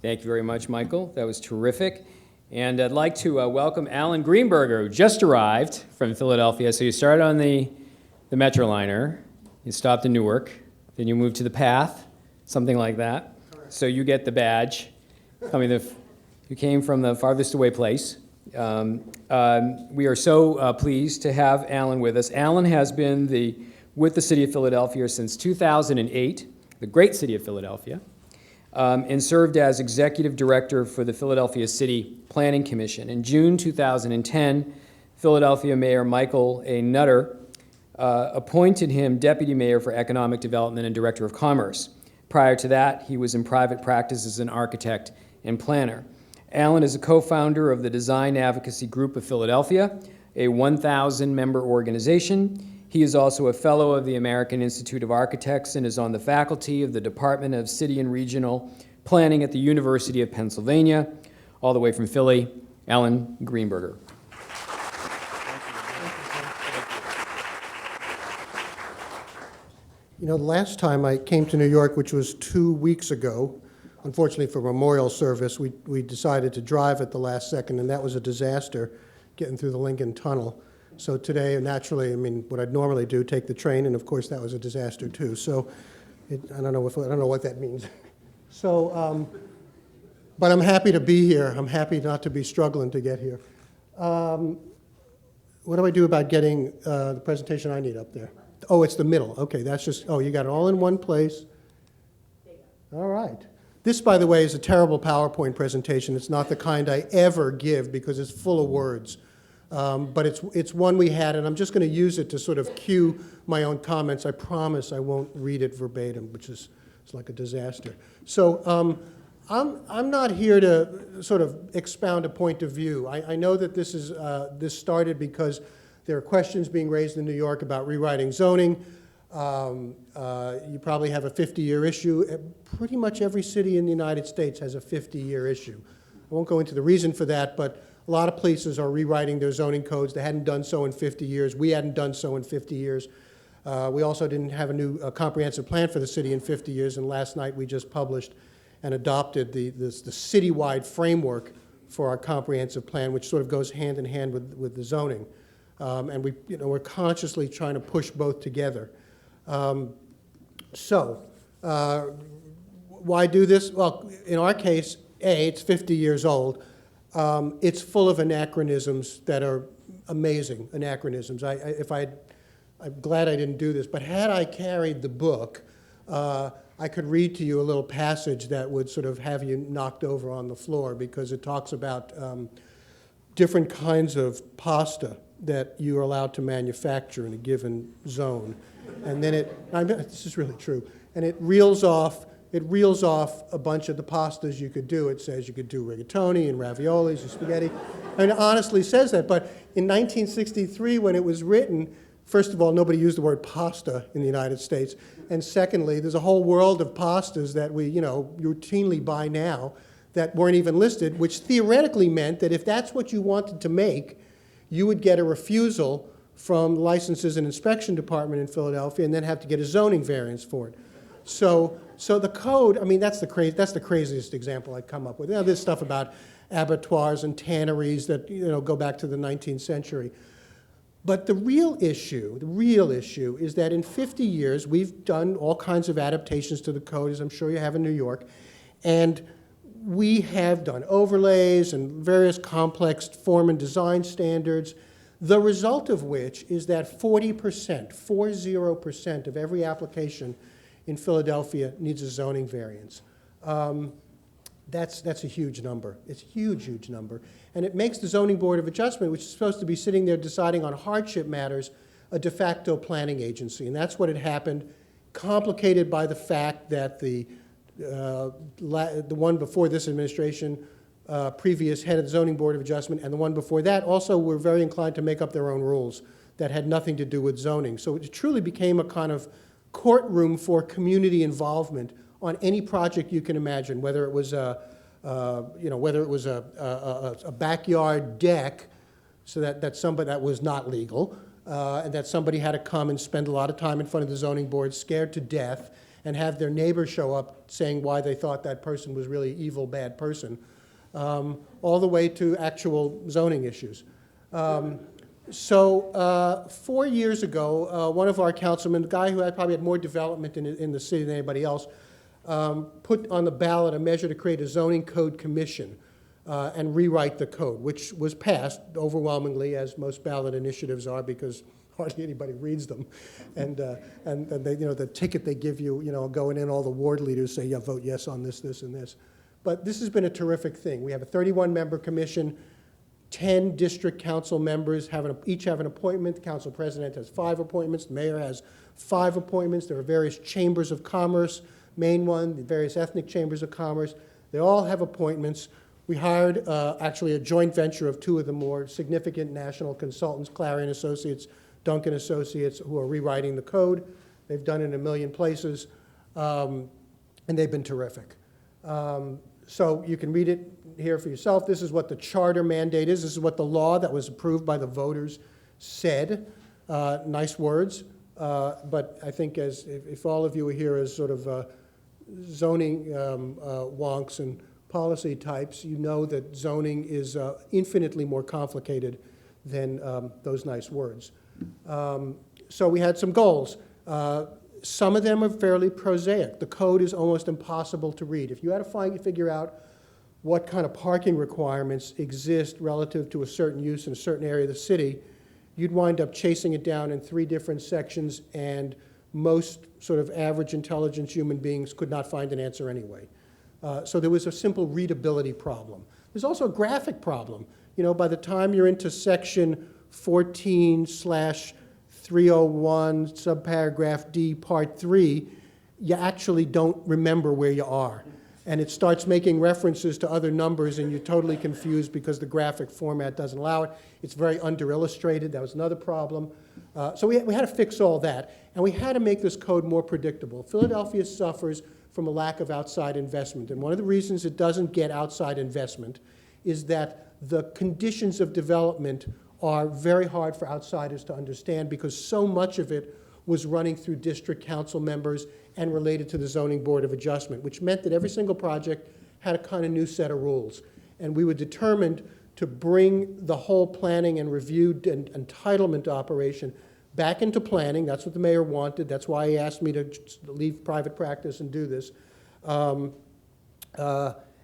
Thank you very much, Michael. That was terrific. And I'd like to welcome Alan Greenberger, who just arrived from Philadelphia. So you started on the Metroliner, you stopped in Newark, then you moved to the Path, something like that. Correct. So you get the badge. You came from the farthest away place. We are so pleased to have Alan with us. Alan has been with the City of Philadelphia since 2008, the great City of Philadelphia. And served as executive director for the Philadelphia City Planning Commission. In June 2010, Philadelphia Mayor Michael A. Nutter appointed him deputy mayor for economic development and director of commerce. Prior to that, he was in private practice as an architect and planner. Alan is a co-founder of the Design Advocacy Group of Philadelphia, a 1,000-member organization. He is also a fellow of the American Institute of Architects and is on the faculty of the Department of City and Regional Planning at the University of Pennsylvania. All the way from Philly, Alan Greenberger. You know, the last time I came to New York, which was 2 weeks ago, unfortunately for memorial service, we decided to drive at the last second, and that was a disaster, getting through the Lincoln Tunnel. So today, naturally, I mean, what I'd normally do, take the train, and of course that was a disaster too. So I don't know what that means. So, but I'm happy to be here. I'm happy not to be struggling to get here. What do I do about getting the presentation I need up there? Oh, it's the middle. Okay, that's just, oh, you got it all in one place. All right. This, by the way, is a terrible PowerPoint presentation. It's not the kind I ever give because it's full of words. But it's one we had, and I'm just going to use it to sort of cue my own comments. I promise I won't read it verbatim, which is it's like a disaster. So I'm not here to sort of expound a point of view. I know that this started because there are questions being raised in New York about rewriting zoning. You probably have a 50-year issue. Pretty much every city in the United States has a 50-year issue. I won't go into the reason for that, but a lot of places are rewriting their zoning codes. They hadn't done so in 50 years. We hadn't done so in 50 years. We also didn't have a new comprehensive plan for the city in 50 years, and last night we just published and adopted the citywide framework for our comprehensive plan, which sort of goes hand in hand with the zoning. And we're consciously trying to push both together. Why do this? Well, in our case, it's 50 years old. It's full of anachronisms that are amazing anachronisms. I'm glad I didn't do this, but had I carried the book, I could read to you a little passage that would sort of have you knocked over on the floor because it talks about different kinds of pasta that you are allowed to manufacture in a given zone. And then this is really true, and it reels off a bunch of the pastas you could do. It says you could do rigatoni and raviolis and spaghetti. And it honestly says that. But in 1963, when it was written, first of all, nobody used the word pasta in the United States. And secondly, there's a whole world of pastas that we, routinely buy now that weren't even listed, which theoretically meant that if that's what you wanted to make, you would get a refusal from the Licenses and Inspection Department in Philadelphia and then have to get a zoning variance for it. So the code, I mean, that's the craziest example I'd come up with. You know, there's stuff about abattoirs and tanneries that, you know, go back to the 19th century. But the real issue is that in 50 years, we've done all kinds of adaptations to the code, as I'm sure you have in New York, and we have done overlays and various complex form and design standards, the result of which is that 40% of every application in Philadelphia needs a zoning variance. That's a huge number. It's a huge, huge number. And it makes the Zoning Board of Adjustment, which is supposed to be sitting there deciding on hardship matters, a de facto planning agency. And that's what had happened, complicated by the fact that the one before this administration, previous head of the Zoning Board of Adjustment, and the one before that also were very inclined to make up their own rules that had nothing to do with zoning. So it truly became a kind of courtroom for community involvement on any project you can imagine, whether it was a backyard deck, so that somebody that was not legal, and that somebody had to come and spend a lot of time in front of the zoning board, scared to death, and have their neighbor show up saying why they thought that person was really evil, bad person, all the way to actual zoning issues. So 4 years ago, one of our councilmen, the guy who had probably had more development in the city than anybody else, put on the ballot a measure to create a zoning code commission and rewrite the code, which was passed overwhelmingly, as most ballot initiatives are, because hardly anybody reads them. And they, you know, the ticket they give you, you know, going in, all the ward leaders say, yeah, vote yes on this, this, and this. But this has been a terrific thing. We have a 31-member commission. 10 district council members each have an appointment. The council president has 5 appointments. The mayor has 5 appointments. There are various chambers of commerce, main one, the various ethnic chambers of commerce. They all have appointments. We hired actually a joint venture of 2 of the more significant national consultants, Clarion Associates, Duncan Associates, who are rewriting the code. They've done it in a million places, and they've been terrific. So you can read it here for yourself. This is what the charter mandate is. This is what the law that was approved by the voters said. Nice words, but I think if all of you are here as sort of zoning wonks and policy types, you know that zoning is infinitely more complicated than those nice words. So we had some goals. Some of them are fairly prosaic. The code is almost impossible to read. If you had to figure out what kind of parking requirements exist relative to a certain use in a certain area of the city, you'd wind up chasing it down in 3 different sections, and most sort of average intelligence human beings could not find an answer anyway. So there was a simple readability problem. There's also a graphic problem. You know, by the time you're into section 14/301, subparagraph D, part 3, you actually don't remember where you are. And it starts making references to other numbers, and you're totally confused because the graphic format doesn't allow it. It's very under-illustrated. That was another problem. So we had to fix all that, and we had to make this code more predictable. Philadelphia suffers from a lack of outside investment, and one of the reasons it doesn't get outside investment is that the conditions of development are very hard for outsiders to understand, because so much of it was running through district council members and related to the Zoning Board of Adjustment, which meant that every single project had a kind of new set of rules. And we were determined to bring the whole planning and review and entitlement operation back into planning. That's what the mayor wanted. That's why he asked me to leave private practice and do this.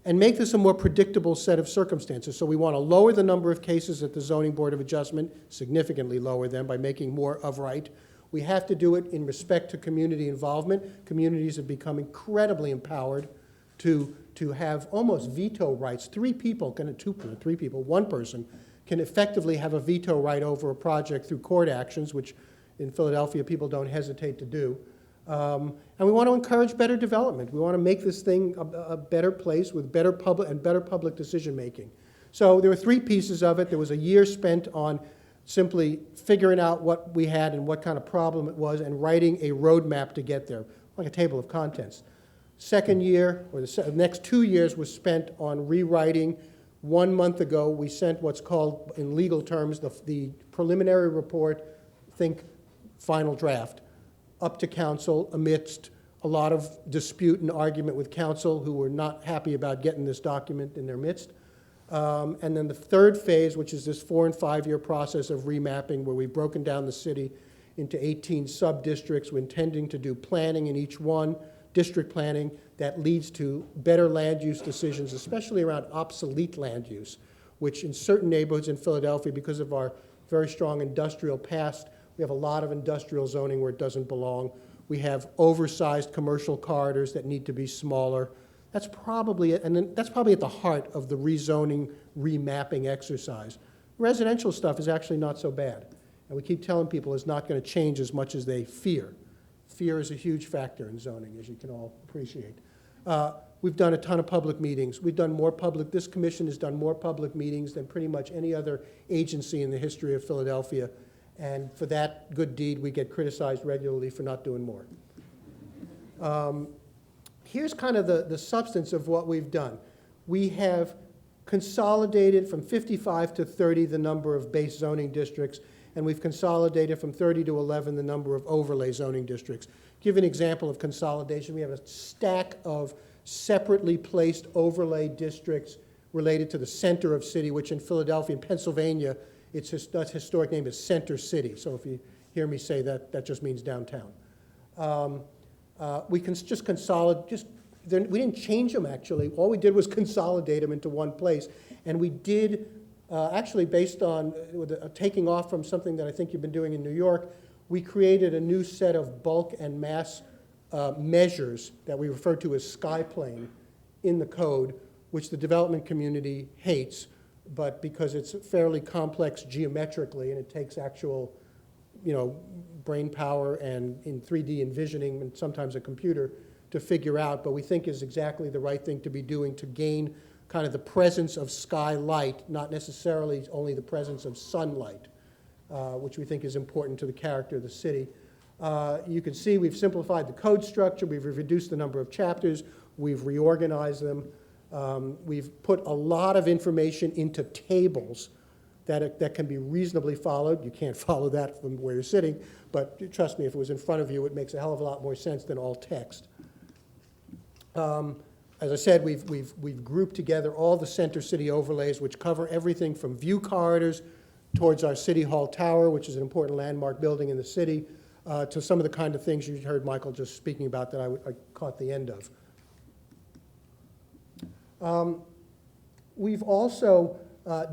And make this a more predictable set of circumstances. So we want to lower the number of cases at the Zoning Board of Adjustment, significantly lower them by making more of right. We have to do it in respect to community involvement. Communities have become incredibly empowered to have almost veto rights. 3 people, 3 people, 1 person can effectively have a veto right over a project through court actions, which in Philadelphia people don't hesitate to do. And we want to encourage better development. We want to make this thing a better place with better public decision making. So there were 3 pieces of it. There was a year spent on simply figuring out what we had and what kind of problem it was, and writing a roadmap to get there, like a table of contents. Second year, or the next 2 years, was spent on rewriting. 1 month ago, we sent what's called, in legal terms, the preliminary report think final draft, up to council amidst a lot of dispute and argument with council who were not happy about getting this document in their midst. And then the third phase, which is this 4 and 5 year process of remapping, where we've broken down the city into 18 sub-districts. We're intending to do planning in each one, district planning, that leads to better land use decisions, especially around obsolete land use, which in certain neighborhoods in Philadelphia, because of our very strong industrial past, we have a lot of industrial zoning where it doesn't belong. We have oversized commercial corridors that need to be smaller. That's probably at the heart of the rezoning, remapping exercise. Residential stuff is actually not so bad. And we keep telling people it's not going to change as much as they fear. Fear is a huge factor in zoning, as you can all appreciate. We've done a ton of public meetings. This commission has done more public meetings than pretty much any other agency in the history of Philadelphia. And for that good deed, we get criticized regularly for not doing more. Here's kind of the substance of what we've done. We have consolidated from 55 to 30 the number of base zoning districts, and we've consolidated from 30 to 11 the number of overlay zoning districts. Give an example of consolidation. We have a stack of separately placed overlay districts related to the center of city, which in Philadelphia and Pennsylvania, its historic name is Center City. So if you hear me say that, that just means downtown. We can just consolidate, we didn't change them actually. All we did was consolidate them into one place. And we did, actually based on taking off from something that I think you've been doing in New York, we created a new set of bulk and mass measures that we refer to as skyplane in the code, which the development community hates, but because it's fairly complex geometrically and it takes actual, brain power and in 3D envisioning and sometimes a computer to figure out, but we think is exactly the right thing to be doing to gain kind of the presence of skylight, not necessarily only the presence of sunlight, which we think is important to the character of the city. You can see we've simplified the code structure, we've reduced the number of chapters, we've reorganized them. We've put a lot of information into tables that can be reasonably followed. You can't follow that from where you're sitting, but trust me, if it was in front of you, it makes a hell of a lot more sense than all text. As I said, we've grouped together all the center city overlays, which cover everything from view corridors towards our City Hall Tower, which is an important landmark building in the city, to some of the kind of things you heard Michael just speaking about that I caught the end of. We've also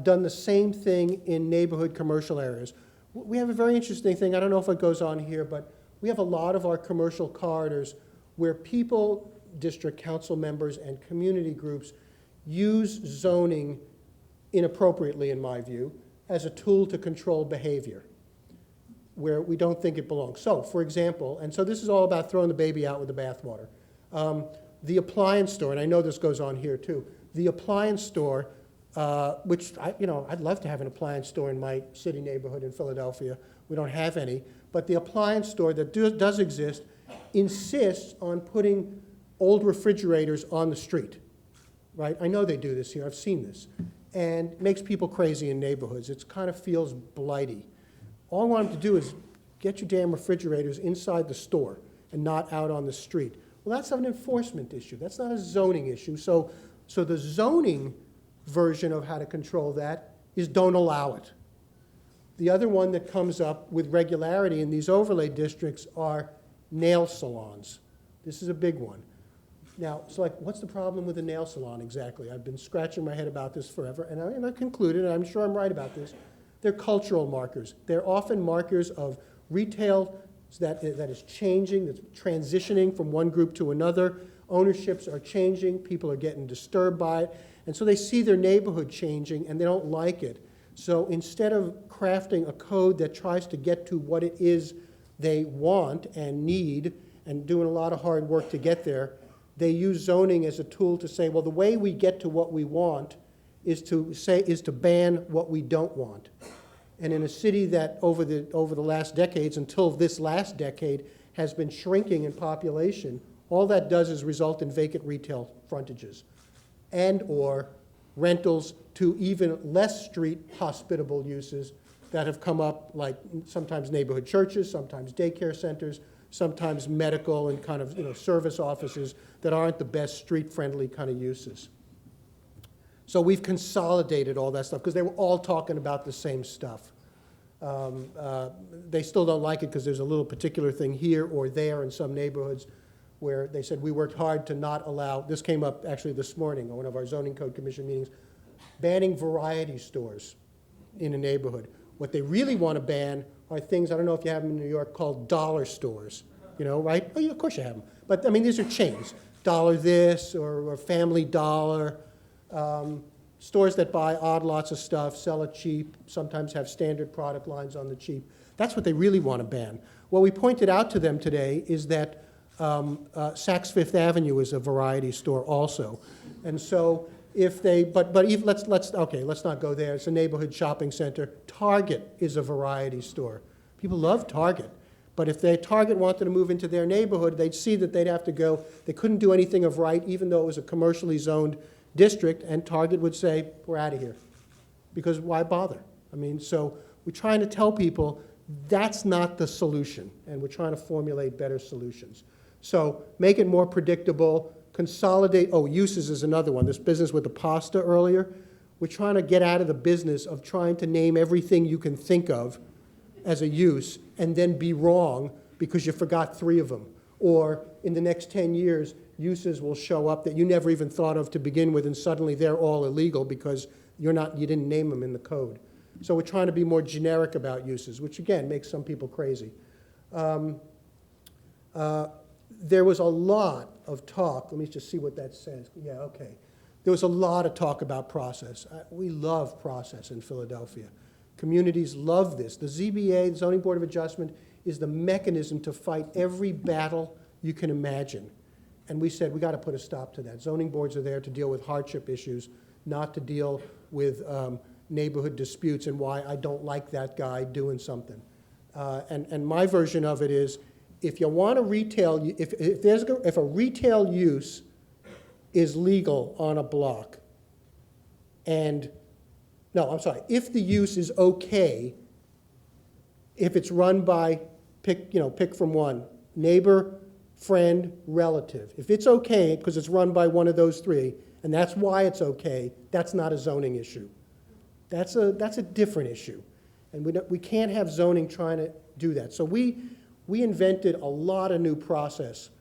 done the same thing in neighborhood commercial areas. We have a very interesting thing. I don't know if it goes on here, but we have a lot of our commercial corridors where people, district council members, and community groups use zoning inappropriately, in my view, as a tool to control behavior where we don't think it belongs. So, for example, and so this is all about throwing the baby out with the bathwater. The appliance store, and I know this goes on here too, the appliance store, which I'd love to have an appliance store in my city neighborhood in Philadelphia. We don't have any, but the appliance store that does exist insists on putting old refrigerators on the street, right? I know they do this here, I've seen this, and it makes people crazy in neighborhoods. It kind of feels blighty. All I want them to do is get your damn refrigerators inside the store and not out on the street. Well, that's an enforcement issue. That's not a zoning issue. So the zoning version of how to control that is don't allow it. The other one that comes up with regularity in these overlay districts are nail salons. This is a big one. Now, it's like, what's the problem with a nail salon exactly? I've been scratching my head about this forever, and I concluded, and I'm sure I'm right about this, they're cultural markers. They're often markers of retail that is changing, that's transitioning from one group to another. Ownerships are changing, people are getting disturbed by it, and so they see their neighborhood changing and they don't like it. So instead of crafting a code that tries to get to what it is they want and need and doing a lot of hard work to get there, they use zoning as a tool to say, well, the way we get to what we want is to ban what we don't want. And in a city that over the last decades, until this last decade, has been shrinking in population, all that does is result in vacant retail frontages and or rentals to even less street hospitable uses that have come up, like sometimes neighborhood churches, sometimes daycare centers, sometimes medical and kind of, service offices that aren't the best street-friendly kind of uses. So we've consolidated all that stuff because they were all talking about the same stuff. They still don't like it because there's a little particular thing here or there in some neighborhoods where they said we worked hard to not allow, this came up actually this morning on one of our zoning code commission meetings, banning variety stores in a neighborhood. What they really want to ban are things, I don't know if you have them in New York, called dollar stores, right? Oh, yeah, of course you have them. But, I mean, these are chains. Dollar this or Family Dollar. Stores that buy odd lots of stuff, sell it cheap, sometimes have standard product lines on the cheap. That's what they really want to ban. What we pointed out to them today is that Saks Fifth Avenue is a variety store also. And so if they, but even, let's not go there. It's a neighborhood shopping center. Target is a variety store. People love Target. But if Target wanted to move into their neighborhood, they'd see that they'd have to go, they couldn't do anything of right, even though it was a commercially zoned district, and Target would say, we're out of here. Because why bother? I mean, so we're trying to tell people that's not the solution, and we're trying to formulate better solutions. So make it more predictable, consolidate, uses is another one. This business with the pasta earlier, we're trying to get out of the business of trying to name everything you can think of as a use and then be wrong because you forgot 3 of them. Or in the next 10 years, uses will show up that you never even thought of to begin with, and suddenly they're all illegal because you didn't name them in the code. So we're trying to be more generic about uses, which again makes some people crazy. There was a lot of talk. Let me just see what that says. Yeah, okay. There was a lot of talk about process. We love process in Philadelphia. Communities love this. The ZBA, the Zoning Board of Adjustment, is the mechanism to fight every battle you can imagine. And we said, we got to put a stop to that. Zoning boards are there to deal with hardship issues, not to deal with neighborhood disputes and why I don't like that guy doing something. And my version of it is, if you want a retail, if a retail use is legal on a block, and, no, I'm sorry, if the use is okay, if it's run by, pick from one, neighbor, friend, relative. If it's okay, because it's run by one of those 3, and that's why it's okay, that's not a zoning issue. That's a different issue. And we can't have zoning trying to do that. So we invented a lot of new process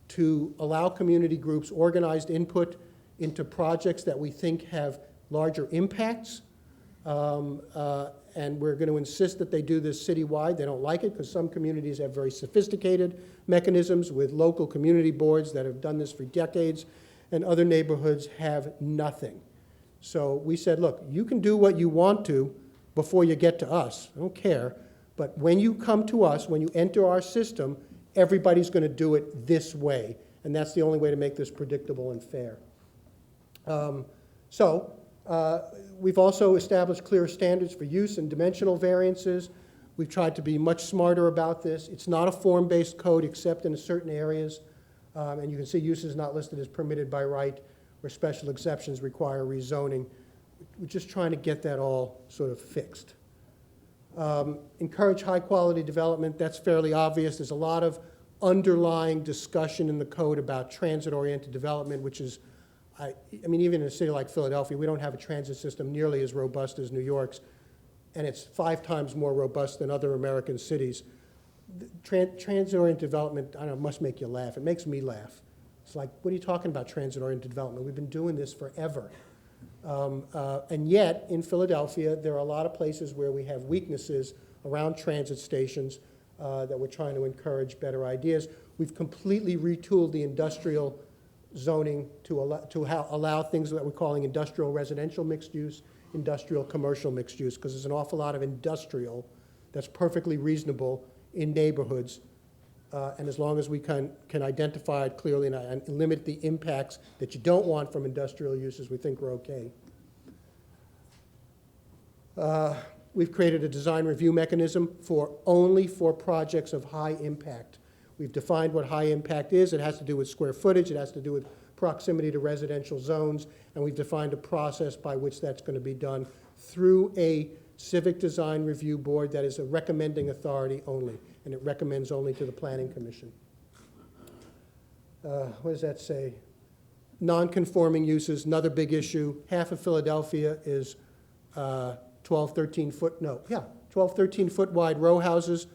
to allow community groups organized input into projects that we think have larger impacts. And we're going to insist that they do this citywide. They don't like it because some communities have very sophisticated mechanisms with local community boards that have done this for decades, and other neighborhoods have nothing. So we said, look, you can do what you want to before you get to us. I don't care. But when you come to us, when you enter our system, everybody's going to do it this way. And that's the only way to make this predictable and fair. We've also established clear standards for use and dimensional variances. We've tried to be much smarter about this. It's not a form-based code except in certain areas. And you can see uses not listed as permitted by right, where special exceptions require rezoning. We're just trying to get that all sort of fixed. Encourage high-quality development. That's fairly obvious. There's a lot of underlying discussion in the code about transit-oriented development, which is, I mean, even in a city like Philadelphia, we don't have a transit system nearly as robust as New York's, and it's 5 times more robust than other American cities. Transit-oriented development, I don't know, must make you laugh. It makes me laugh. It's like, what are you talking about, transit-oriented development? We've been doing this forever. And yet, in Philadelphia, there are a lot of places where we have weaknesses around transit stations that we're trying to encourage better ideas. We've completely retooled the industrial zoning to allow things that we're calling industrial residential mixed use, industrial commercial mixed use, because there's an awful lot of industrial that's perfectly reasonable in neighborhoods. And as long as we can identify it clearly and limit the impacts that you don't want from industrial uses, we think we're okay. We've created a design review mechanism only for projects of high impact. We've defined what high impact is. It has to do with square footage. It has to do with proximity to residential zones. And we've defined a process by which that's going to be done through a Civic Design Review Board that is a recommending authority only, and it recommends only to the Planning Commission. What does that say? Non-conforming uses, another big issue. Half of Philadelphia is 12, 13 foot, 12, 13 foot wide row houses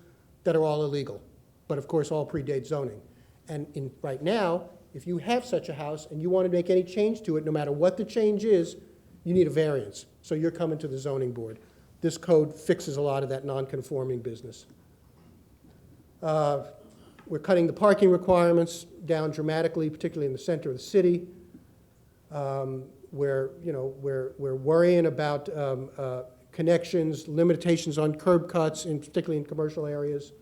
that are all illegal, but of course all predate zoning. And right now, if you have such a house and you want to make any change to it, no matter what the change is, you need a variance. So you're coming to the zoning board. This code fixes a lot of that non-conforming business. We're cutting the parking requirements down dramatically, particularly in the center of the city. We're worrying about connections, limitations on curb cuts, particularly in commercial areas.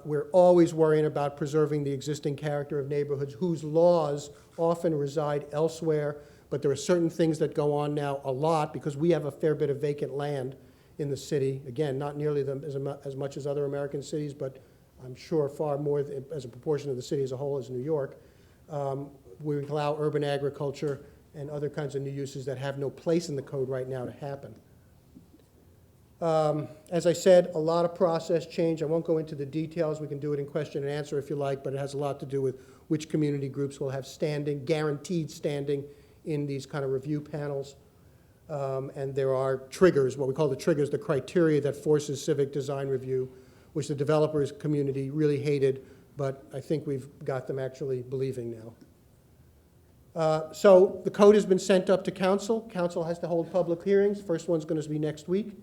We're always worrying about preserving the existing character of neighborhoods whose laws often reside elsewhere, but there are certain things that go on now a lot because we have a fair bit of vacant land in the city. Again, not nearly as much as other American cities, but I'm sure far more as a proportion of the city as a whole as New York. We allow urban agriculture and other kinds of new uses that have no place in the code right now to happen. As I said, a lot of process change. I won't go into the details. We can do it in question and answer if you like, but it has a lot to do with which community groups will have standing, guaranteed standing in these kind of review panels. And there are triggers, what we call the triggers, the criteria that forces civic design review, which the developers community really hated, but I think we've got them actually believing now. So the code has been sent up to council. Council has to hold public hearings. First one's going to be next week.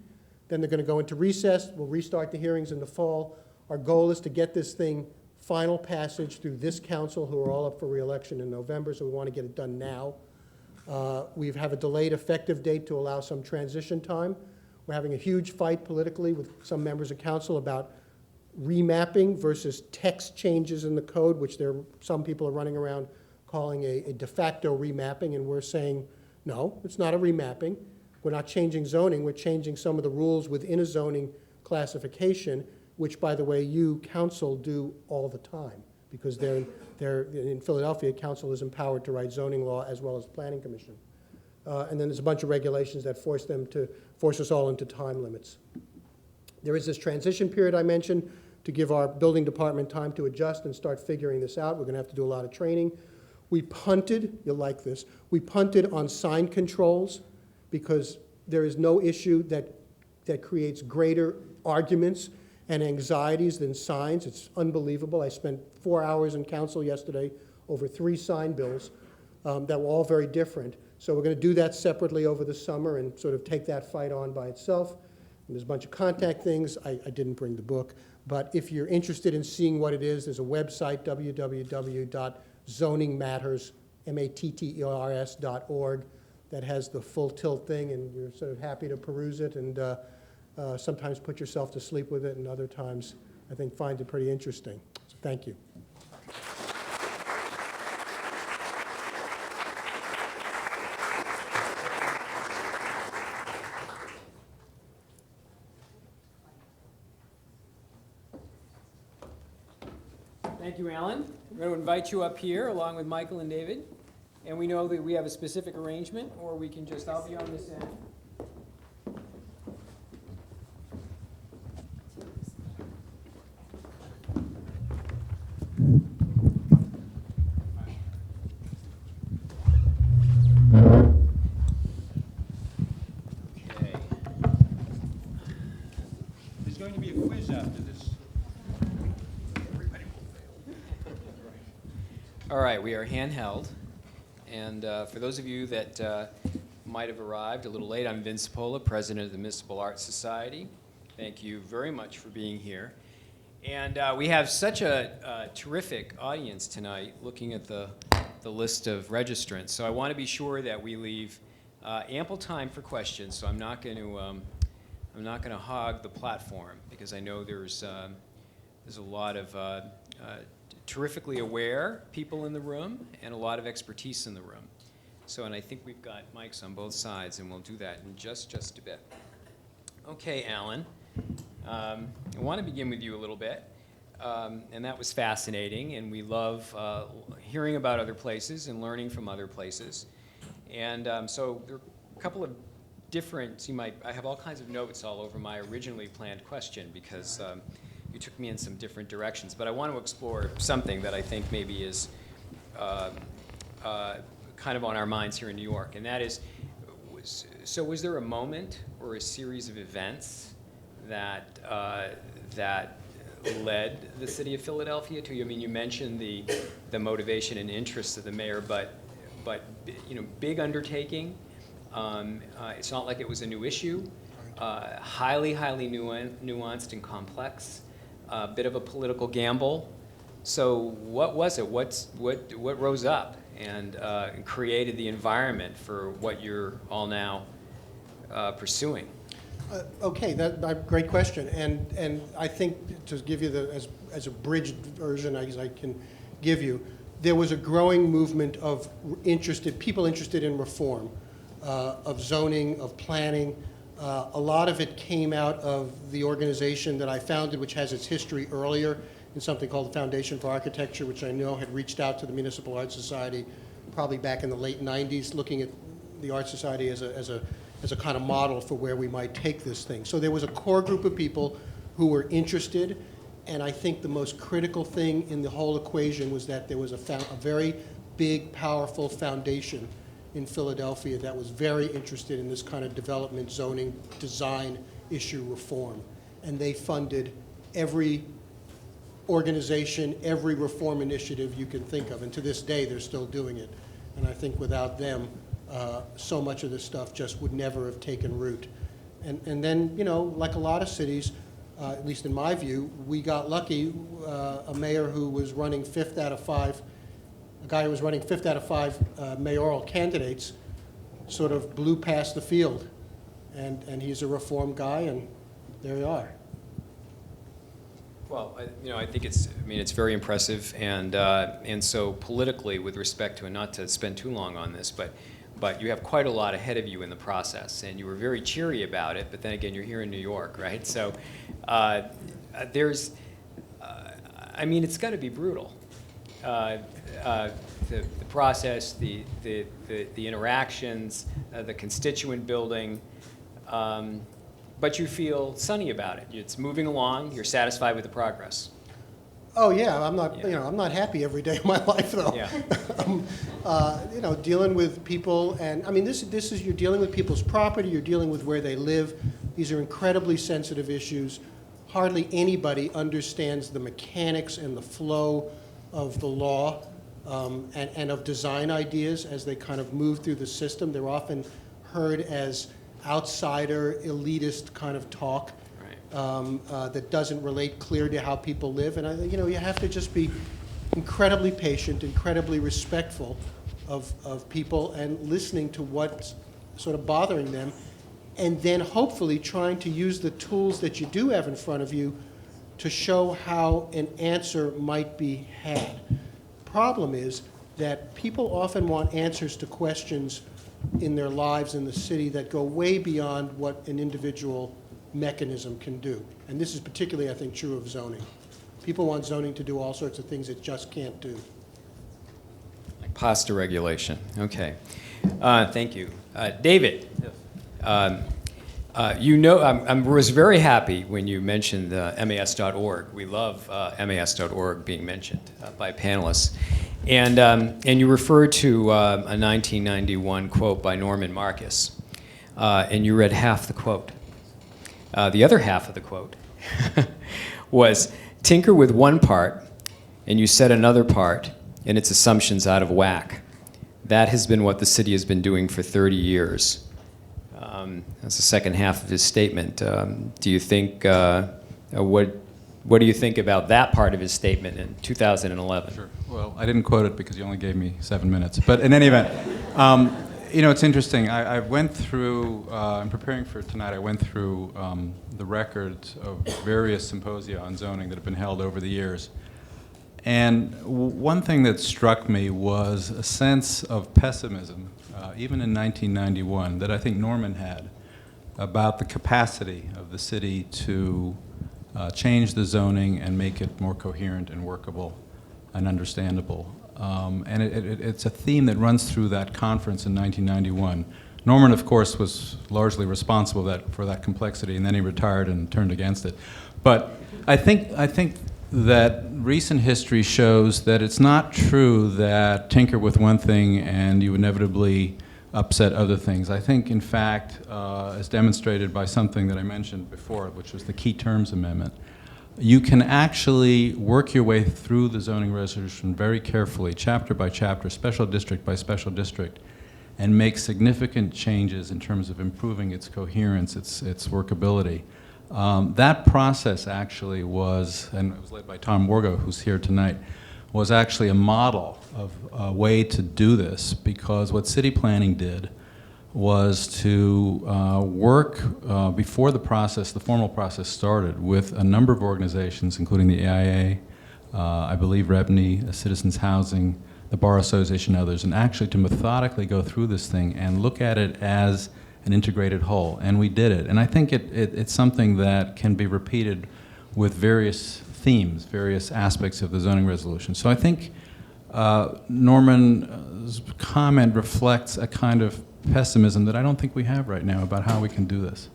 Then they're going to go into recess. We'll restart the hearings in the fall. Our goal is to get this thing final passage through this council, who are all up for re-election in November, so we want to get it done now. We have a delayed effective date to allow some transition time. We're having a huge fight politically with some members of council about remapping versus text changes in the code, which some people are running around calling a de facto remapping, and we're saying, no, it's not a remapping. We're not changing zoning, we're changing some of the rules within a zoning classification, which, by the way, you, council, do all the time, because they're in Philadelphia, council is empowered to write zoning law as well as planning commission. And then there's a bunch of regulations that force us all into time limits. There is this transition period I mentioned to give our building department time to adjust and start figuring this out. We're going to have to do a lot of training. We punted, you'll like this, we punted on sign controls because there is no issue that creates greater arguments and anxieties than signs. It's unbelievable. I spent 4 hours in council yesterday over 3 sign bills that were all very different. So we're going to do that separately over the summer and sort of take that fight on by itself. And there's a bunch of contact things. I didn't bring the book. But if you're interested in seeing what it is, there's a website, www.zoningmatters.org, that has the full tilt thing, and you're sort of happy to peruse it and sometimes put yourself to sleep with it, and other times I think find it pretty interesting. So thank you. Thank you, Alan. We're going to invite you up here along with Michael and David. And we know that we have a specific arrangement, or we can just, I'll be on this end. Okay. There's going to be a quiz after this. Everybody will fail. All right, we are handheld. And for those of you that might have arrived a little late, I'm Vince Pola, president of the Municipal Arts Society. Thank you very much for being here. And we have such a terrific audience tonight looking at the list of registrants. So I want to be sure that we leave ample time for questions. So I'm not going to hog the platform, because I know there's a lot of terrifically aware people in the room and a lot of expertise in the room. So, and I think we've got mics on both sides, and we'll do that in just a bit. Okay, Alan, I want to begin with you a little bit, and that was fascinating, and we love hearing about other places and learning from other places. And so there are a couple of different, I have all kinds of notes all over my originally planned question because you took me in some different directions. But I want to explore something that I think maybe is kind of on our minds here in New York, and that is, was there a moment or a series of events that that led the city of Philadelphia to you? I mean, you mentioned the motivation and interests of the mayor, but big undertaking. It's not like it was a new issue. Highly nuanced and complex. A bit of a political gamble. So what was it? What rose up and created the environment for what you're all now pursuing? Okay, great question, and I think to give you as a bridged version as I can give you, there was a growing movement of people interested in reform, of zoning, of planning. A lot of it came out of the organization that I founded, which has its history earlier in something called the Foundation for Architecture, which I know had reached out to the Municipal Art Society probably back in the late 90s, looking at the Art Society as a kind of model for where we might take this thing. So there was a core group of people who were interested, and I think the most critical thing in the whole equation was that there was a very big, powerful foundation in Philadelphia that was very interested in this kind of development, zoning, design issue reform. And they funded every organization, every reform initiative you can think of. And to this day, they're still doing it. And I think without them, so much of this stuff just would never have taken root. And then, like a lot of cities, at least in my view, we got lucky. A mayor who was running fifth out of five mayoral candidates sort of blew past the field. And he's a reform guy, and there you are. Well, I think it's very impressive, and so politically, with respect to, and not to spend too long on this, but you have quite a lot ahead of you in the process, and you were very cheery about it. But then again, you're here in New York, right? So it's got to be brutal. The process, the interactions, the constituent building. But you feel sunny about it. It's moving along. You're satisfied with the progress. Oh yeah, I'm not happy every day of my life though. Yeah. Dealing with people, and this is you're dealing with people's property. You're dealing with where they live. These are incredibly sensitive issues. Hardly anybody understands the mechanics and the flow of the law and of design ideas as they kind of move through the system. They're often heard as outsider, elitist kind of talk that doesn't relate clear to how people live. And you have to just be incredibly patient, incredibly respectful of people, and listening to what's sort of bothering them, and then hopefully trying to use the tools that you do have in front of you to show how an answer might be had. Problem is that people often want answers to questions in their lives in the city that go way beyond what an individual mechanism can do. And this is particularly, I think, true of zoning. People want zoning to do all sorts of things it just can't do. Like pasta regulation. Okay. Thank you. David, I was very happy when you mentioned MAS.org. We love MAS.org being mentioned by panelists. And you referred to a 1991 quote by Norman Marcus, and you read half the quote. The other half of the quote was, tinker with one part, and you set another part and its assumptions out of whack. That has been what the city has been doing for 30 years. That's the second half of his statement. Do you think, what do you think about that part of his statement in 2011? Sure. Well, I didn't quote it because you only gave me 7 minutes. But in any event, it's interesting. I went through, in preparing for tonight, I went through the records of various symposia on zoning that have been held over the years. And one thing that struck me was a sense of pessimism, even in 1991, that I think Norman had about the capacity of the city to change the zoning and make it more coherent and workable and understandable. And it's a theme that runs through that conference in 1991. Norman, of course, was largely responsible for that complexity, and then he retired and turned against it. But I think that recent history shows that it's not true that tinker with one thing and you inevitably upset other things. I think, in fact, as demonstrated by something that I mentioned before, which was the Key Terms Amendment, you can actually work your way through the zoning resolution very carefully, chapter by chapter, special district by special district, and make significant changes in terms of improving its coherence, its workability. That process actually was, and it was led by Tom Wargo, who's here tonight, was actually a model of a way to do this, because what city planning did was to work before the formal process started, with a number of organizations, including the AIA, I believe REBNY, Citizens Housing, the Bar Association, and others, and actually to methodically go through this thing and look at it as an integrated whole, and we did it. And I think it's something that can be repeated with various themes, various aspects of the zoning resolution. So I think Norman's comment reflects a kind of pessimism that I don't think we have right now about how we can do this.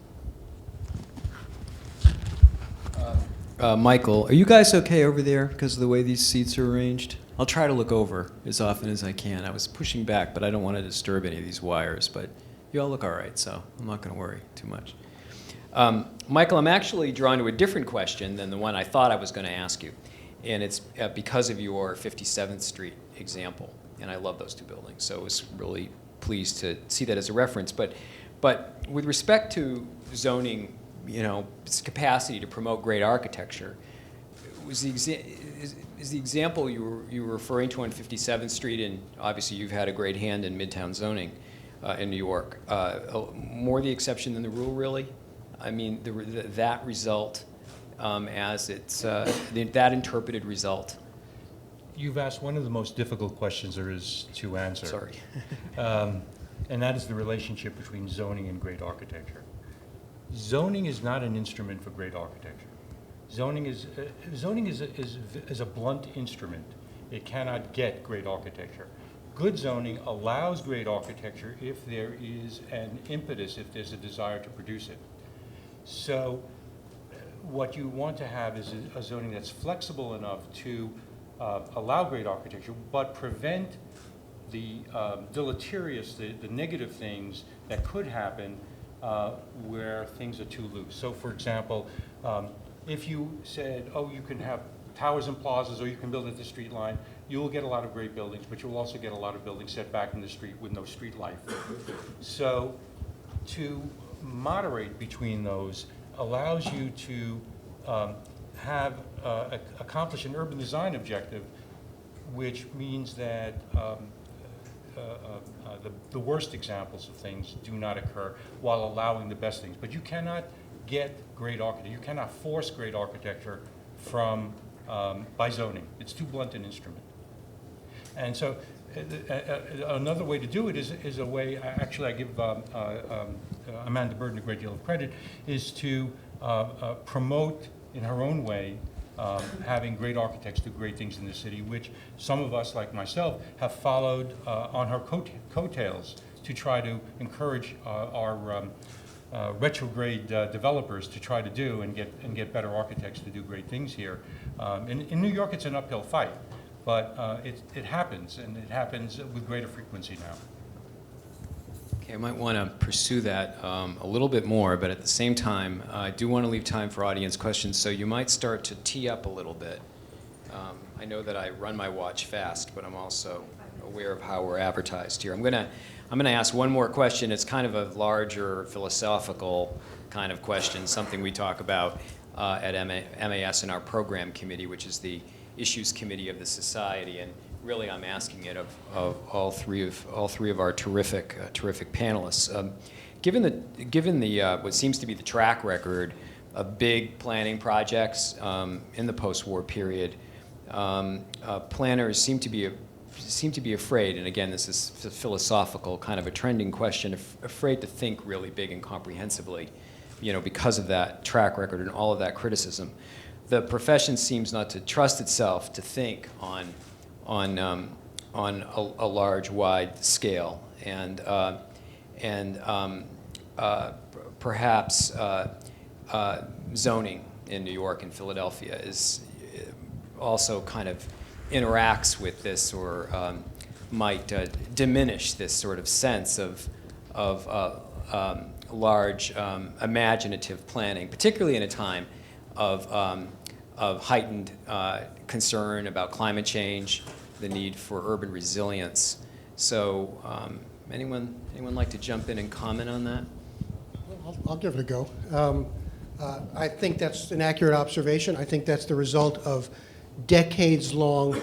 Michael, are you guys okay over there because of the way these seats are arranged? I'll try to look over as often as I can. I was pushing back, but I don't want to disturb any of these wires, but you all look all right, so I'm not going to worry too much. Michael, I'm actually drawn to a different question than the one I thought I was going to ask you, and it's because of your 57th Street example, and I love those two buildings, so I was really pleased to see that as a reference. But with respect to zoning, its capacity to promote great architecture, is the example you were referring to on 57th Street, and obviously you've had a great hand in Midtown zoning in New York, more the exception than the rule, really? I mean, that result, as it's that interpreted result. You've asked one of the most difficult questions there is to answer. Sorry. And that is the relationship between zoning and great architecture. Zoning is not an instrument for great architecture. Zoning is a blunt instrument. It cannot get great architecture. Good zoning allows great architecture if there is an impetus, if there's a desire to produce it. So what you want to have is a zoning that's flexible enough to allow great architecture, but prevent the deleterious, the negative things that could happen where things are too loose. So for example, if you said, oh, you can have towers and plazas, or you can build at the street line, you will get a lot of great buildings, but you'll also get a lot of buildings set back in the street with no street life. So to moderate between those allows you to accomplish an urban design objective, which means that the worst examples of things do not occur while allowing the best things. But you cannot get great architecture. You cannot force great architecture from by zoning. It's too blunt an instrument. And so another way to do it is a way, actually I give Amanda Burden a great deal of credit, is to promote in her own way having great architects do great things in the city, which some of us, like myself, have followed on her coattails to try to encourage our retrograde developers to try to do and get better architects to do great things here. In New York, it's an uphill fight, but it happens, and it happens with greater frequency now. Okay, I might want to pursue that a little bit more, but at the same time, I do want to leave time for audience questions, so you might start to tee up a little bit. I know that I run my watch fast, but I'm also aware of how we're advertised here. I'm gonna ask one more question. It's kind of a larger philosophical kind of question, something we talk about at MAS in our program committee, which is the issues committee of the society, and really I'm asking it of all three of our terrific panelists. Given the what seems to be the track record of big planning projects in the post-war period, planners seem to be afraid, and again, this is philosophical, kind of a trending question, afraid to think really big and comprehensively, because of that track record and all of that criticism. The profession seems not to trust itself to think on a large, wide scale, and perhaps zoning in New York and Philadelphia is also kind of interacts with this, or might diminish this sort of sense of large imaginative planning, particularly in a time of heightened concern about climate change, the need for urban resilience. So, anyone like to jump in and comment on that? I'll give it a go. I think that's an accurate observation. I think that's the result of decades-long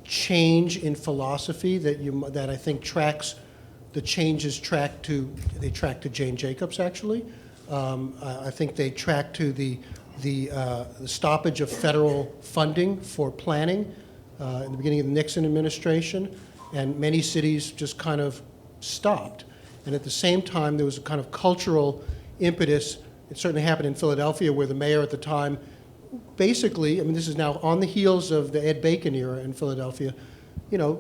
change in philosophy that I think tracks. The changes track to Jane Jacobs, actually. I think they track to the stoppage of federal funding for planning in the beginning of the Nixon administration, and many cities just kind of stopped. And at the same time, there was a kind of cultural impetus. It certainly happened in Philadelphia, where the mayor at the time basically, I mean, this is now on the heels of the Ed Bacon era in Philadelphia,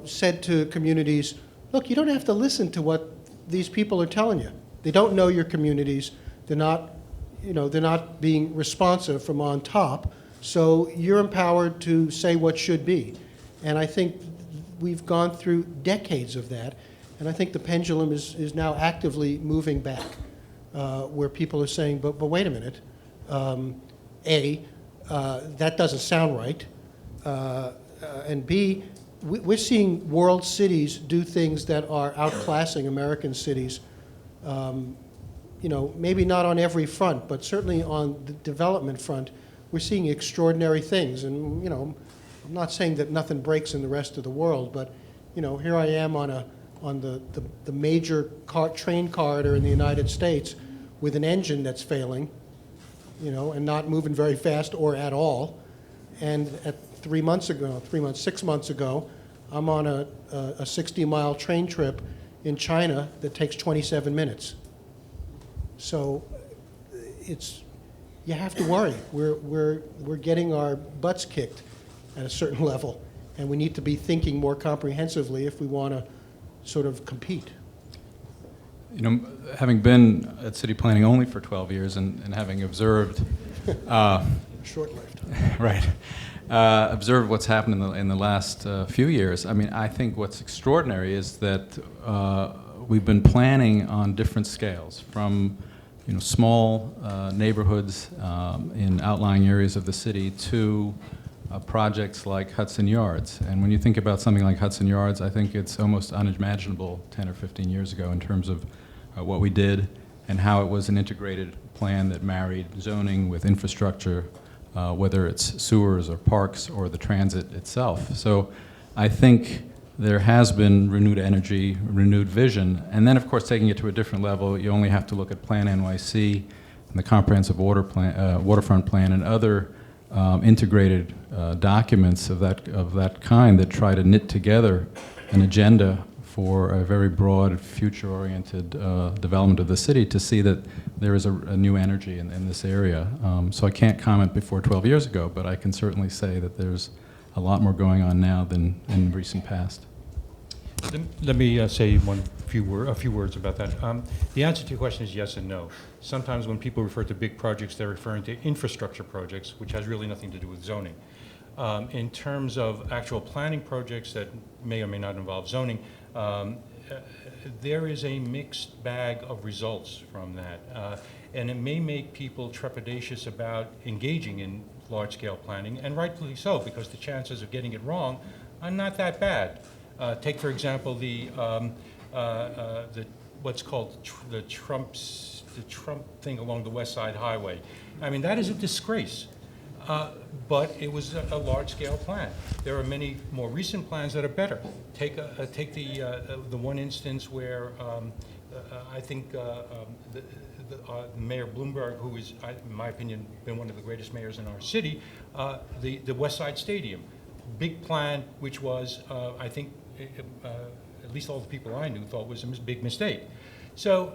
said to communities, look, you don't have to listen to what these people are telling you. They don't know your communities. They're not being responsive from on top. So you're empowered to say what should be. And I think we've gone through decades of that. And I think the pendulum is now actively moving back, where people are saying, but wait a minute. That doesn't sound right. And B, we're seeing world cities do things that are outclassing American cities, maybe not on every front, but certainly on the development front. We're seeing extraordinary things. And, I'm not saying that nothing breaks in the rest of the world, but, here I am on the major train corridor in the United States with an engine that's failing, and not moving very fast or at all. And at 6 months ago, I'm on a 60-mile train trip in China that takes 27 minutes. So you have to worry. We're getting our butts kicked at a certain level, and we need to be thinking more comprehensively if we want to sort of compete. Having been at city planning only for 12 years and having observed Short-lived. right. Observe what's happened in the last few years. I mean, I think what's extraordinary is that we've been planning on different scales, from small neighborhoods in outlying areas of the city to projects like Hudson Yards. And when you think about something like Hudson Yards, I think it's almost unimaginable 10 or 15 years ago in terms of what we did and how it was an integrated plan that married zoning with infrastructure, whether it's sewers or parks or the transit itself. So I think there has been renewed energy, renewed vision, and then of course taking it to a different level, you only have to look at Plan NYC and the comprehensive waterfront plan and other integrated documents of that kind that try to knit together an agenda for a very broad, future-oriented development of the city, to see that there is a new energy in this area. So I can't comment before 12 years ago, but I can certainly say that there's a lot more going on now than in recent past. Let me say a few words about that. The answer to your question is yes and no. Sometimes when people refer to big projects, they're referring to infrastructure projects, which has really nothing to do with zoning. In terms of actual planning projects that may or may not involve zoning, there is a mixed bag of results from that. And it may make people trepidatious about engaging in large-scale planning, and rightfully so, because the chances of getting it wrong are not that bad. Take, for example, what's called the Trump thing along the West Side Highway. I mean, that is a disgrace. But it was a large-scale plan. There are many more recent plans that are better. Take the one instance where I think Mayor Bloomberg, who is, in my opinion, been one of the greatest mayors in our city, the West Side Stadium, big plan, which was, I think, at least all the people I knew thought was a big mistake. So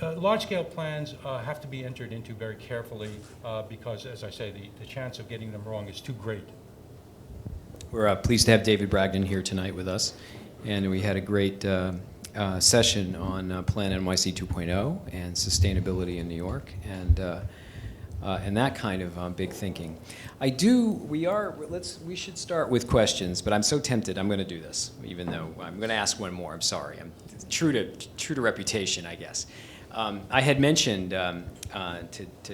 large-scale plans have to be entered into very carefully because, as I say, the chance of getting them wrong is too great. We're pleased to have David Bragdon here tonight with us, and we had a great session on Plan NYC 2.0 and sustainability in New York, and that kind of big thinking. We should start with questions, but I'm so tempted, I'm going to do this, even though I'm going to ask one more. I'm sorry. I'm true to reputation, I guess. I had mentioned to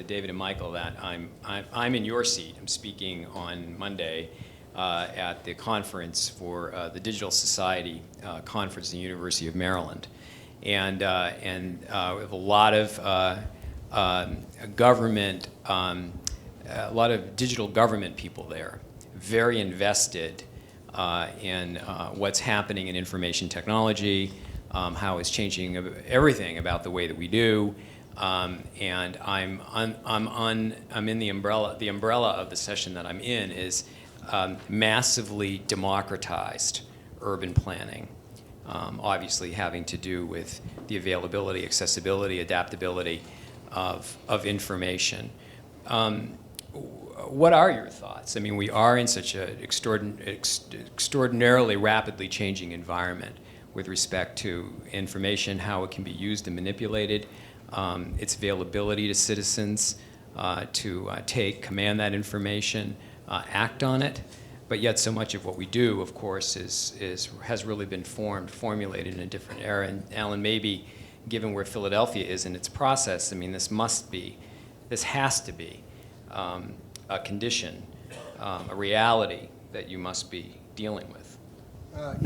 David and Michael that I'm in your seat. I'm speaking on Monday at the conference for the Digital Society conference at the University of Maryland, and we have a lot of government, a lot of digital government people there, very invested in what's happening in information technology, how it's changing everything about the way that we do, and I'm in the umbrella. The umbrella of the session that I'm in is massively democratized urban planning, obviously having to do with the availability, accessibility, adaptability of information. What are your thoughts? I mean, we are in such an extraordinarily rapidly changing environment with respect to information, how it can be used and manipulated, its availability to citizens to command that information, act on it. But yet so much of what we do, of course, has really been formulated in a different era. And Alan, maybe given where Philadelphia is in its process, I mean, this has to be a condition, a reality that you must be dealing with.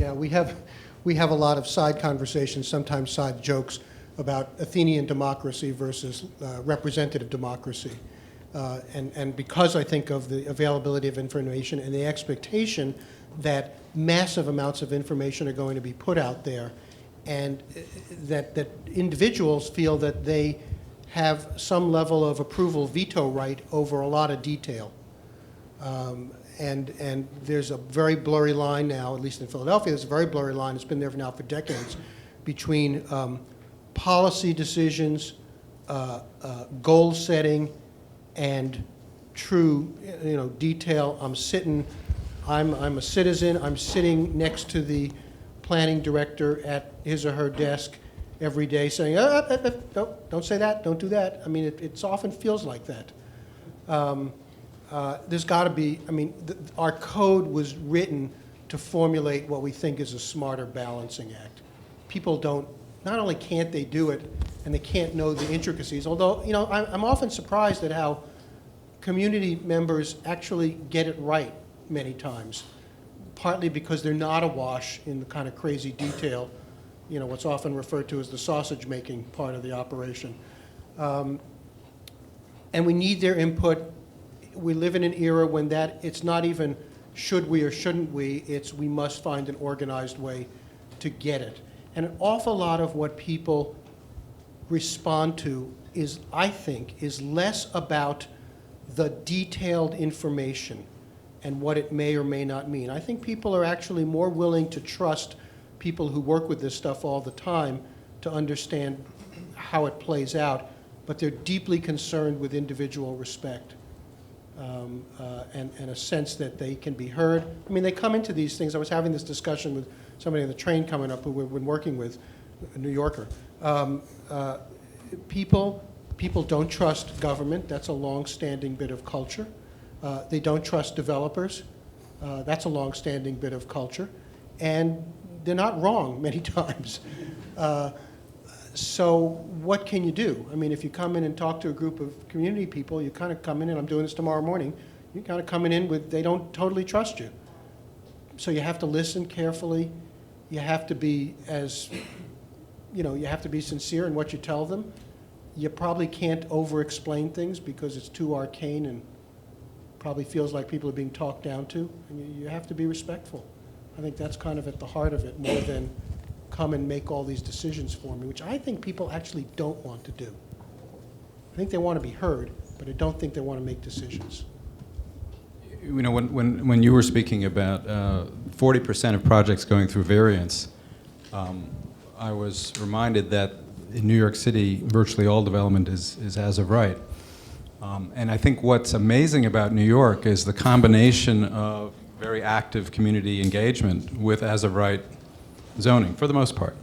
Yeah, we have a lot of side conversations, sometimes side jokes, about Athenian democracy versus representative democracy. And because I think of the availability of information and the expectation that massive amounts of information are going to be put out there, and that individuals feel that they have some level of approval veto right over a lot of detail. And there's a very blurry line now, at least in Philadelphia, there's a very blurry line, it's been there now for decades, between policy decisions, goal setting, and true, detail. I'm a citizen, I'm sitting next to the planning director at his or her desk every day saying, no, don't say that, don't do that. I mean, it often feels like that. There's got to be, our code was written to formulate what we think is a smarter balancing act. People don't, not only can't they do it, and they can't know the intricacies, although, I'm often surprised at how community members actually get it right many times, partly because they're not awash in the kind of crazy detail, what's often referred to as the sausage-making part of the operation. And we need their input. We live in an era when it's not even should we or shouldn't we, it's we must find an organized way to get it. And an awful lot of what people respond to is, I think, is less about the detailed information and what it may or may not mean. I think people are actually more willing to trust people who work with this stuff all the time to understand how it plays out, but they're deeply concerned with individual respect and a sense that they can be heard. I mean, they come into these things. I was having this discussion with somebody on the train coming up who we've been working with, a New Yorker. People don't trust government. That's a long-standing bit of culture. They don't trust developers. That's a long-standing bit of culture. And they're not wrong many times. So what can you do? I mean, if you come in and talk to a group of community people, you kind of come in, and I'm doing this tomorrow morning, you're kind of coming in with, they don't totally trust you. So you have to listen carefully. You have to be you have to be sincere in what you tell them. You probably can't over-explain things because it's too arcane and probably feels like people are being talked down to. And you have to be respectful. I think that's kind of at the heart of it, more than come and make all these decisions for me, which I think people actually don't want to do. I think they want to be heard, but I don't think they want to make decisions. When you were speaking about 40% of projects going through variance, I was reminded that in New York City, virtually all development is as of right. And I think what's amazing about New York is the combination of very active community engagement with as of right zoning, for the most part.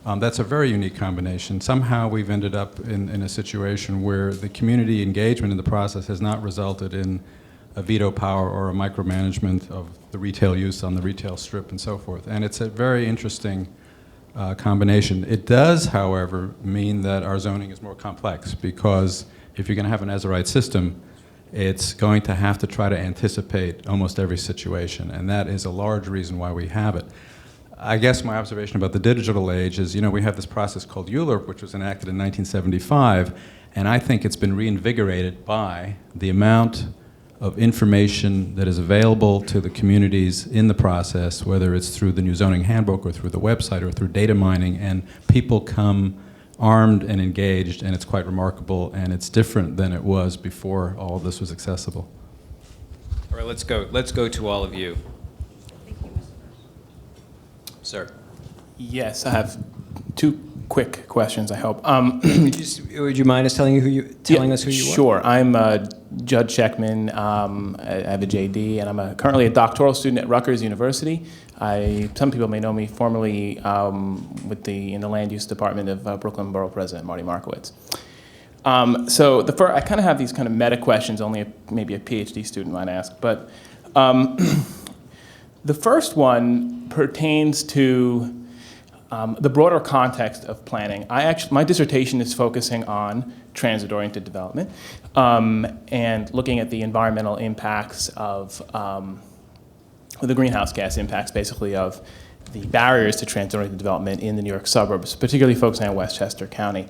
That's a very unique combination. Somehow we've ended up in a situation where the community engagement in the process has not resulted in a veto power or a micromanagement of the retail use on the retail strip and so forth. And it's a very interesting combination. It does, however, mean that our zoning is more complex, because if you're going to have an as-of-right system, it's going to have to try to anticipate almost every situation, and that is a large reason why we have it. I guess my observation about the digital age is, we have this process called ULURP, which was enacted in 1975, and I think it's been reinvigorated by the amount of information that is available to the communities in the process, whether it's through the new zoning handbook or through the website or through data mining, and people come armed and engaged, and it's quite remarkable, and it's different than it was before all of this was accessible. All right, let's go to all of you. Sir. Yes, I have two quick questions, I hope. Would you mind us telling us who you are? Sure. I'm Judd Sheckman. I have a JD, and I'm currently a doctoral student at Rutgers University. Some people may know me formerly in the land use department of Brooklyn Borough President Marty Markowitz. So I kind of have these kind of meta questions, maybe a PhD student might ask, but the first one pertains to the broader context of planning. My dissertation is focusing on transit-oriented development and looking at the environmental impacts of the greenhouse gas impacts, basically, of the barriers to transit-oriented development in the New York suburbs, particularly focusing on Westchester County.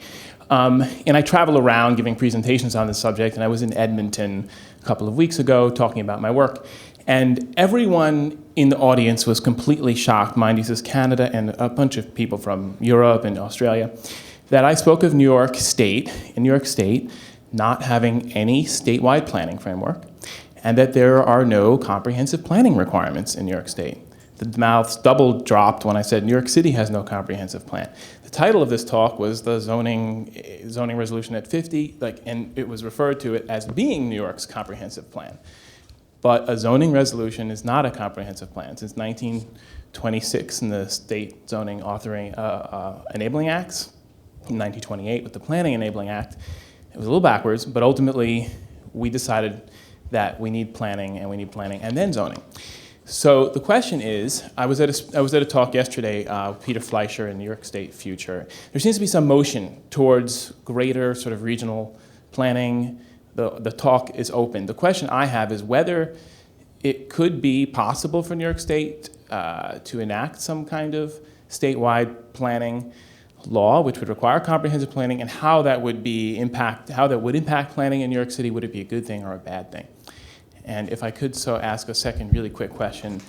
And I travel around giving presentations on this subject, and I was in Edmonton a couple of weeks ago talking about my work. And everyone in the audience was completely shocked, mind you, this is Canada and a bunch of people from Europe and Australia, that I spoke of New York State not having any statewide planning framework, and that there are no comprehensive planning requirements in New York State. The mouths double dropped when I said New York City has no comprehensive plan. The title of this talk was the zoning resolution at 50, and it was referred to it as being New York's comprehensive plan. But a zoning resolution is not a comprehensive plan. Since 1926 in the State Zoning Enabling Acts, in 1928 with the Planning Enabling Act, it was a little backwards, but ultimately we decided that we need planning and then zoning. So the question is, I was at a talk yesterday with Peter Fleischer in New York State Future. There seems to be some motion towards greater sort of regional planning. The talk is open. The question I have is whether it could be possible for New York State to enact some kind of statewide planning law, which would require comprehensive planning, and how that would impact planning in New York City. Would it be a good thing or a bad thing? And if I could ask a second really quick question.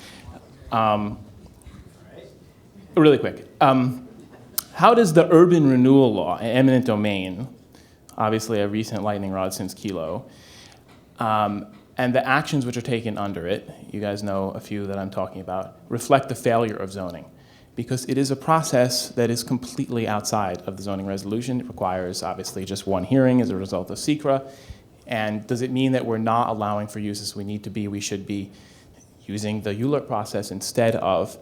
Really quick. How does the urban renewal law, eminent domain, obviously a recent lightning rod since Kelo, and the actions which are taken under it, you guys know a few that I'm talking about, reflect the failure of zoning? Because it is a process that is completely outside of the zoning resolution. It requires, obviously, just one hearing as a result of SECRA. And does it mean that we're not allowing for uses we need to be? We should be using the ULURP process instead of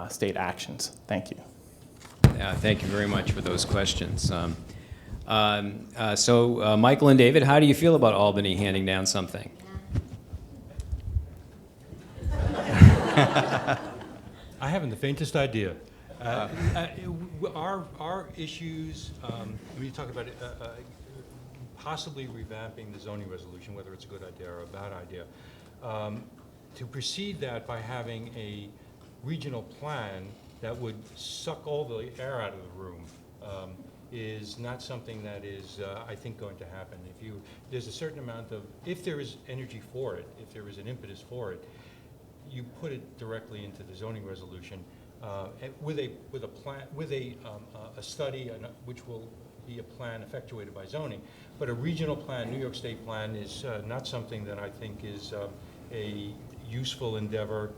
state actions. Thank you. Thank you very much for those questions. So Michael and David, how do you feel about Albany handing down something? I haven't the faintest idea. Our issues, when you talk about possibly revamping the zoning resolution, whether it's a good idea or a bad idea, to precede that by having a regional plan that would suck all the air out of the room is not something that is, I think, going to happen. There's a certain amount of, if there is energy for it, if there is an impetus for it, you put it directly into the zoning resolution with a plan, with a study, which will be a plan effectuated by zoning. But a regional plan, New York State plan, is not something that I think is a useful endeavor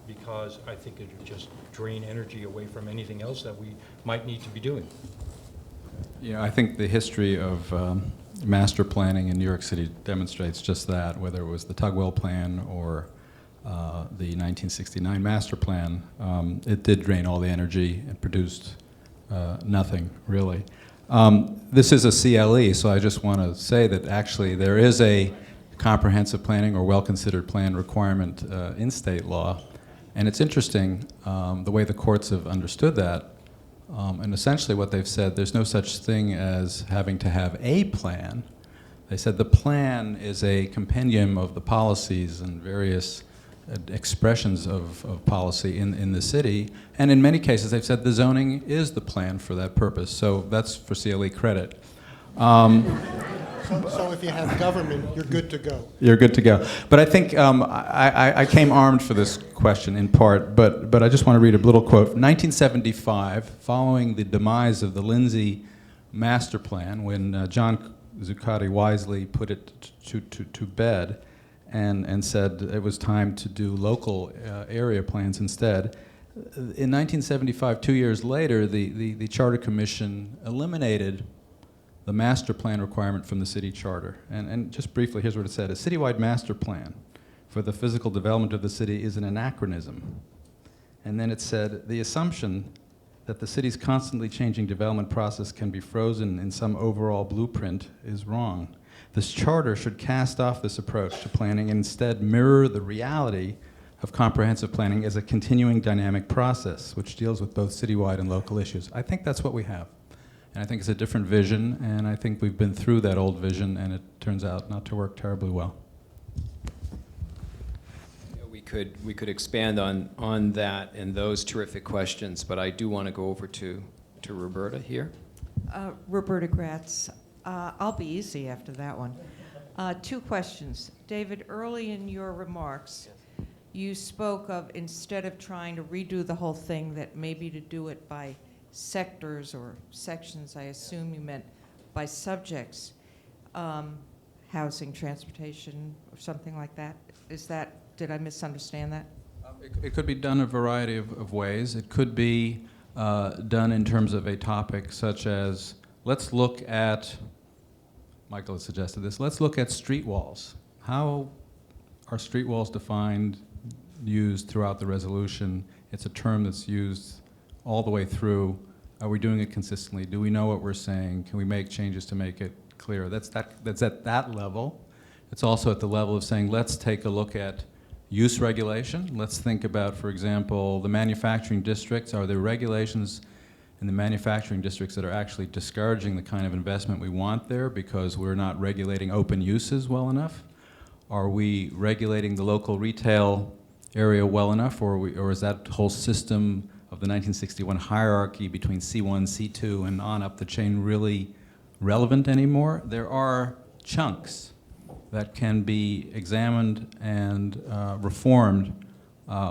because I think it would just drain energy away from anything else that we might need to be doing. Yeah, I think the history of master planning in New York City demonstrates just that, whether it was the Tugwell plan or the 1969 master plan. It did drain all the energy and produced nothing, really. This is a CLE, so I just want to say that actually there is a comprehensive planning or well-considered plan requirement in state law. And it's interesting the way the courts have understood that. And essentially what they've said, there's no such thing as having to have a plan. They said the plan is a compendium of the policies and various expressions of policy in the city. And in many cases, they've said the zoning is the plan for that purpose. So that's for CLE credit. So if you have government, you're good to go. You're good to go. But I think I came armed for this question in part, but I just want to read a little quote. 1975, following the demise of the Lindsay master plan, when John Zuccotti wisely put it to bed and said it was time to do local area plans instead. In 1975, 2 years later, the Charter Commission eliminated the master plan requirement from the city charter. And just briefly, here's what it said. A citywide master plan for the physical development of the city is an anachronism. And then it said, the assumption that the city's constantly changing development process can be frozen in some overall blueprint is wrong. This charter should cast off this approach to planning and instead mirror the reality of comprehensive planning as a continuing dynamic process, which deals with both citywide and local issues. I think that's what we have. And I think it's a different vision, and I think we've been through that old vision, and it turns out not to work terribly well. We could expand on that and those terrific questions, but I do want to go over to Roberta here. Roberta Gratz. I'll be easy after that one. 2 questions. David, early in your remarks, you spoke of, instead of trying to redo the whole thing, that maybe to do it by sectors or sections. I assume you meant by subjects, housing, transportation, or something like that. Did I misunderstand that? It could be done a variety of ways. It could be done in terms of a topic such as, let's look at, Michael has suggested this, let's look at street walls. How are street walls defined, used throughout the resolution? It's a term that's used all the way through. Are we doing it consistently? Do we know what we're saying? Can we make changes to make it clear? That's at that level. It's also at the level of saying, let's take a look at use regulation. Let's think about, for example, the manufacturing districts. Are there regulations in the manufacturing districts that are actually discouraging the kind of investment we want there because we're not regulating open uses well enough? Are we regulating the local retail area well enough, or is that whole system of the 1961 hierarchy between C1, C2, and on up the chain really relevant anymore? There are chunks that can be examined and reformed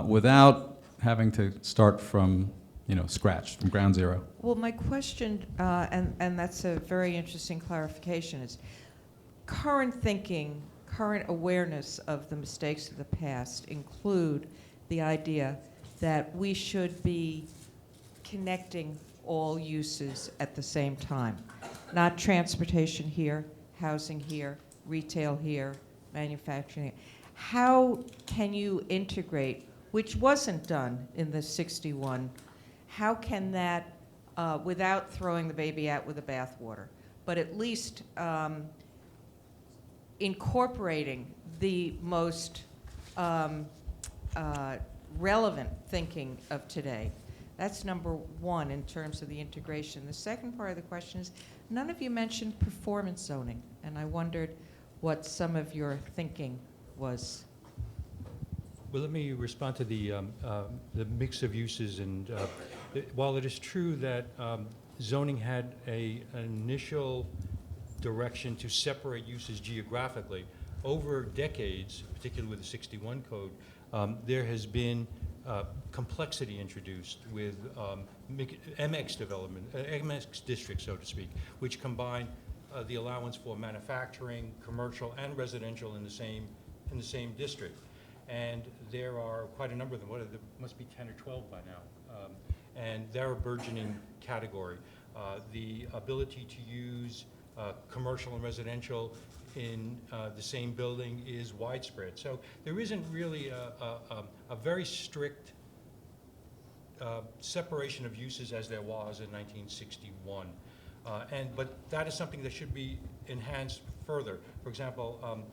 without having to start from scratch, from ground zero. Well, my question, and that's a very interesting clarification, is current thinking, current awareness of the mistakes of the past include the idea that we should be connecting all uses at the same time, not transportation here, housing here, retail here, manufacturing here. How can you integrate, which wasn't done in the 61, how can that, without throwing the baby out with the bathwater, but at least incorporating the most relevant thinking of today? That's number one in terms of the integration. The second part of the question is, none of you mentioned performance zoning, and I wondered what some of your thinking was. Well, let me respond to the mix of uses. And while it is true that zoning had an initial direction to separate uses geographically, over decades, particularly with the 61 code, there has been complexity introduced with MX development, MX districts, so to speak, which combine the allowance for manufacturing, commercial, and residential in the same district. And there are quite a number of them. There must be 10 or 12 by now. And they're a burgeoning category. The ability to use commercial and residential in the same building is widespread. So there isn't really a very strict separation of uses as there was in 1961. But that is something that should be enhanced further. For example,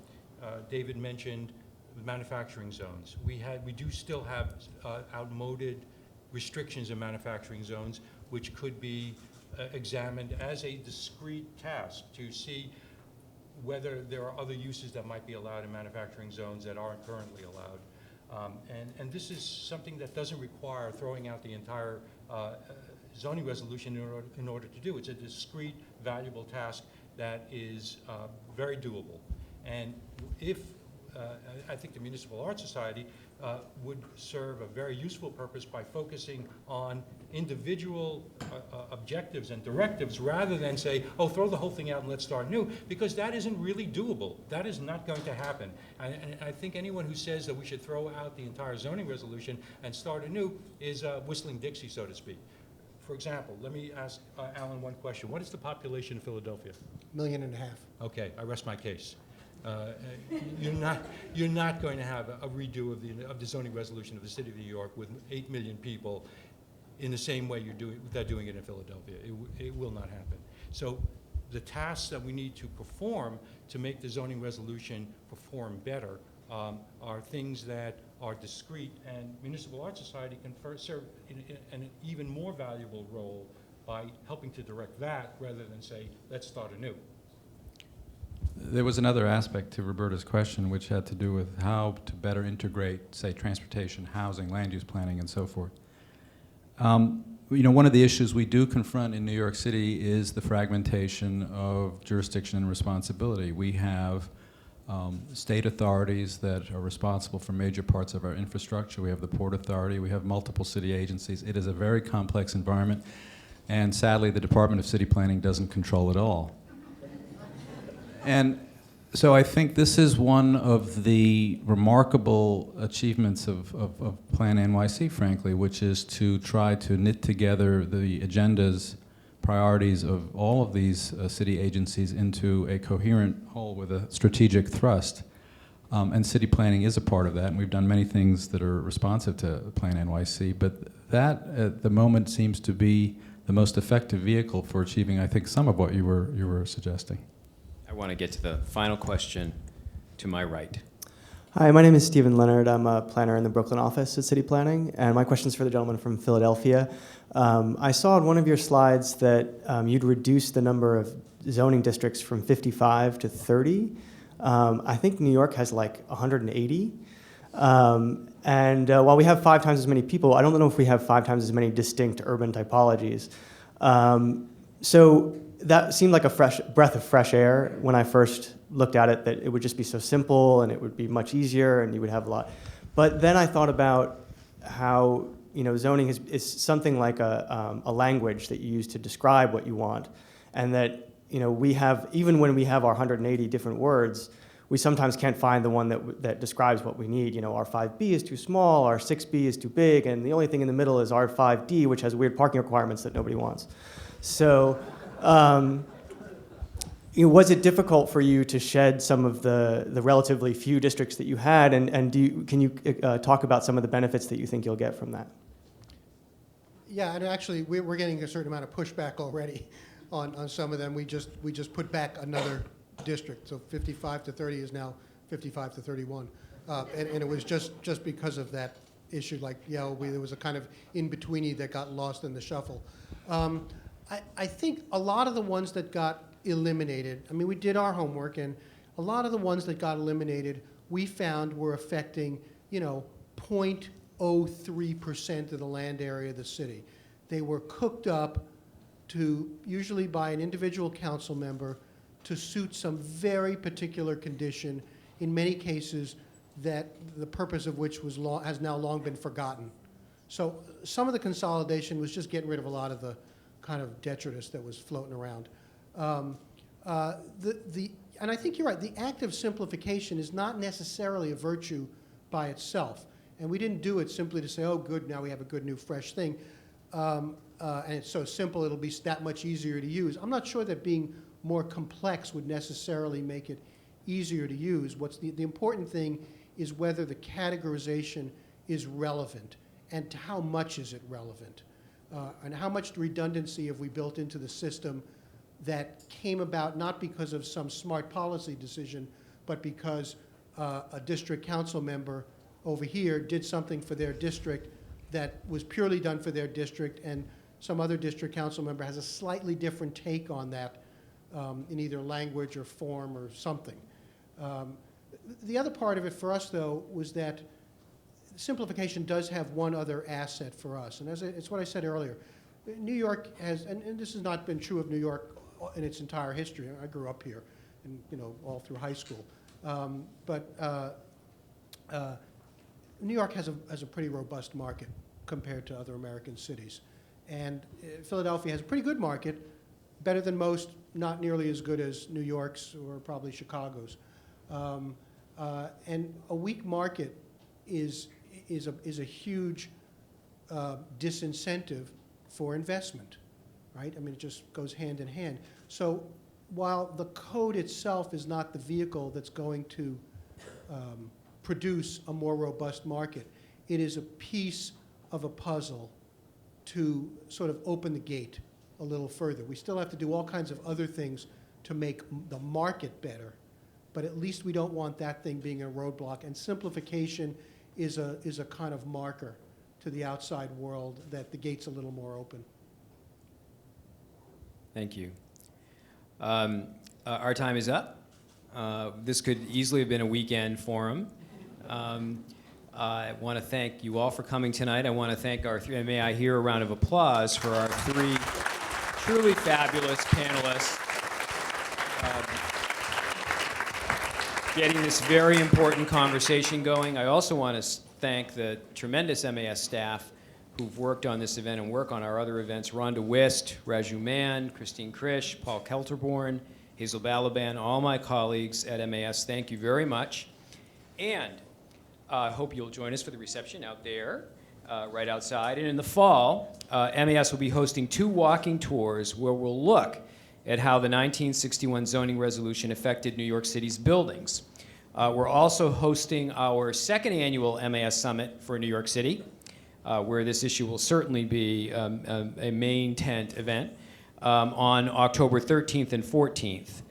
David mentioned manufacturing zones. We do still have outmoded restrictions in manufacturing zones, which could be examined as a discrete task to see whether there are other uses that might be allowed in manufacturing zones that aren't currently allowed. And this is something that doesn't require throwing out the entire zoning resolution in order to do. It's a discrete, valuable task that is very doable. And if I think the Municipal Art Society would serve a very useful purpose by focusing on individual objectives and directives rather than say, oh, throw the whole thing out and let's start new, because that isn't really doable. That is not going to happen. And I think anyone who says that we should throw out the entire zoning resolution and start anew is whistling Dixie, so to speak. For example, let me ask Alan one question. What is the population of Philadelphia? 1.5 million. Okay, I rest my case. You're not going to have a redo of the zoning resolution of the City of New York with 8 million people in the same way they're doing it in Philadelphia. It will not happen. So the tasks that we need to perform to make the zoning resolution perform better are things that are discrete, and Municipal Art Society can serve in an even more valuable role by helping to direct that rather than say, let's start anew. There was another aspect to Roberta's question, which had to do with how to better integrate, say, transportation, housing, land use planning, and so forth. You know, one of the issues we do confront in New York City is the fragmentation of jurisdiction and responsibility. We have state authorities that are responsible for major parts of our infrastructure. We have the Port Authority. We have multiple city agencies. It is a very complex environment, and sadly, the Department of City Planning doesn't control it all. And so I think this is one of the remarkable achievements of Plan NYC, frankly, which is to try to knit together the agendas, priorities of all of these city agencies into a coherent whole with a strategic thrust. And city planning is a part of that, and we've done many things that are responsive to Plan NYC, but that at the moment seems to be the most effective vehicle for achieving, I think, some of what you were suggesting. I want to get to the final question to my right. Hi, my name is Stephen Leonard. I'm a planner in the Brooklyn office at City Planning, and my question is for the gentleman from Philadelphia. I saw on one of your slides that you'd reduced the number of zoning districts from 55 to 30. I think New York has like 180. And while we have 5 times as many people, I don't know if we have 5 times as many distinct urban typologies. So that seemed like a breath of fresh air when I first looked at it, that it would just be so simple and it would be much easier and you would have a lot. But then I thought about how, you know, zoning is something like a language that you use to describe what you want, and that, you know, we have, even when we have our 180 different words, we sometimes can't find the one that describes what we need. You know, R5B is too small, R6B is too big, and the only thing in the middle is R5D, which has weird parking requirements that nobody wants. So, was it difficult for you to shed some of the relatively few districts that you had, and can you talk about some of the benefits that you think you'll get from that? Yeah, and actually, we're getting a certain amount of pushback already on some of them. We just put back another district, so 55 to 30 is now 55 to 31, and it was just because of that issue. Like, yeah, there was a kind of in-betweeny that got lost in the shuffle. I think a lot of the ones that got eliminated, I mean, we did our homework, and a lot of the ones that got eliminated, we found were affecting, you know, 0.03% of the land area of the city. They were cooked up to, usually by an individual council member, to suit some very particular condition, in many cases that the purpose of which has now long been forgotten. So some of the consolidation was just getting rid of a lot of the kind of detritus that was floating around. And I think you're right, the act of simplification is not necessarily a virtue by itself. And we didn't do it simply to say, oh, good, now we have a good, new, fresh thing. And it's so simple, it'll be that much easier to use. I'm not sure that being more complex would necessarily make it easier to use. What's the important thing is whether the categorization is relevant. and to how much is it relevant? And how much redundancy have we built into the system that came about not because of some smart policy decision, but because a district council member over here did something for their district that was purely done for their district, and some other district council member has a slightly different take on that in either language or form or something. The other part of it for us, though, was that simplification does have one other asset for us, and it's what I said earlier. New York has, and this has not been true of New York in its entire history. I grew up here, and all through high school. But New York has a pretty robust market compared to other American cities, and Philadelphia has a pretty good market, better than most, not nearly as good as New York's or probably Chicago's. And a weak market is a huge disincentive for investment, right? I mean, it just goes hand in hand. So while the code itself is not the vehicle that's going to produce a more robust market, it is a piece of a puzzle to sort of open the gate a little further. We still have to do all kinds of other things to make the market better, but at least we don't want that thing being a roadblock. And simplification is a kind of marker to the outside world that the gate's a little more open. Thank you. Our time is up. This could easily have been a weekend forum. I want to thank you all for coming tonight. I want to thank our three, may I hear a round of applause for our three truly fabulous panelists. Getting this very important conversation going. I also want to thank the tremendous MAS staff who've worked on this event and work on our other events. Rhonda Wist, Raju Mann, Christine Krish, Paul Kelterborn, Hazel Balaban, all my colleagues at MAS, thank you very much. And I hope you'll join us for the reception out there, right outside. And in the fall, MAS will be hosting 2 walking tours where we'll look at how the 1961 zoning resolution affected New York City's buildings. We're also hosting our 2nd annual MAS Summit for New York City, where this issue will certainly be a main tent event, on October 13th and 14th.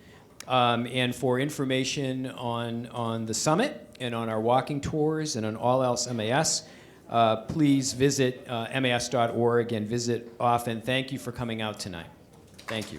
And for information on the summit and on our walking tours and on all else MAS, please visit mas.org and visit often. Thank you for coming out tonight. Thank you.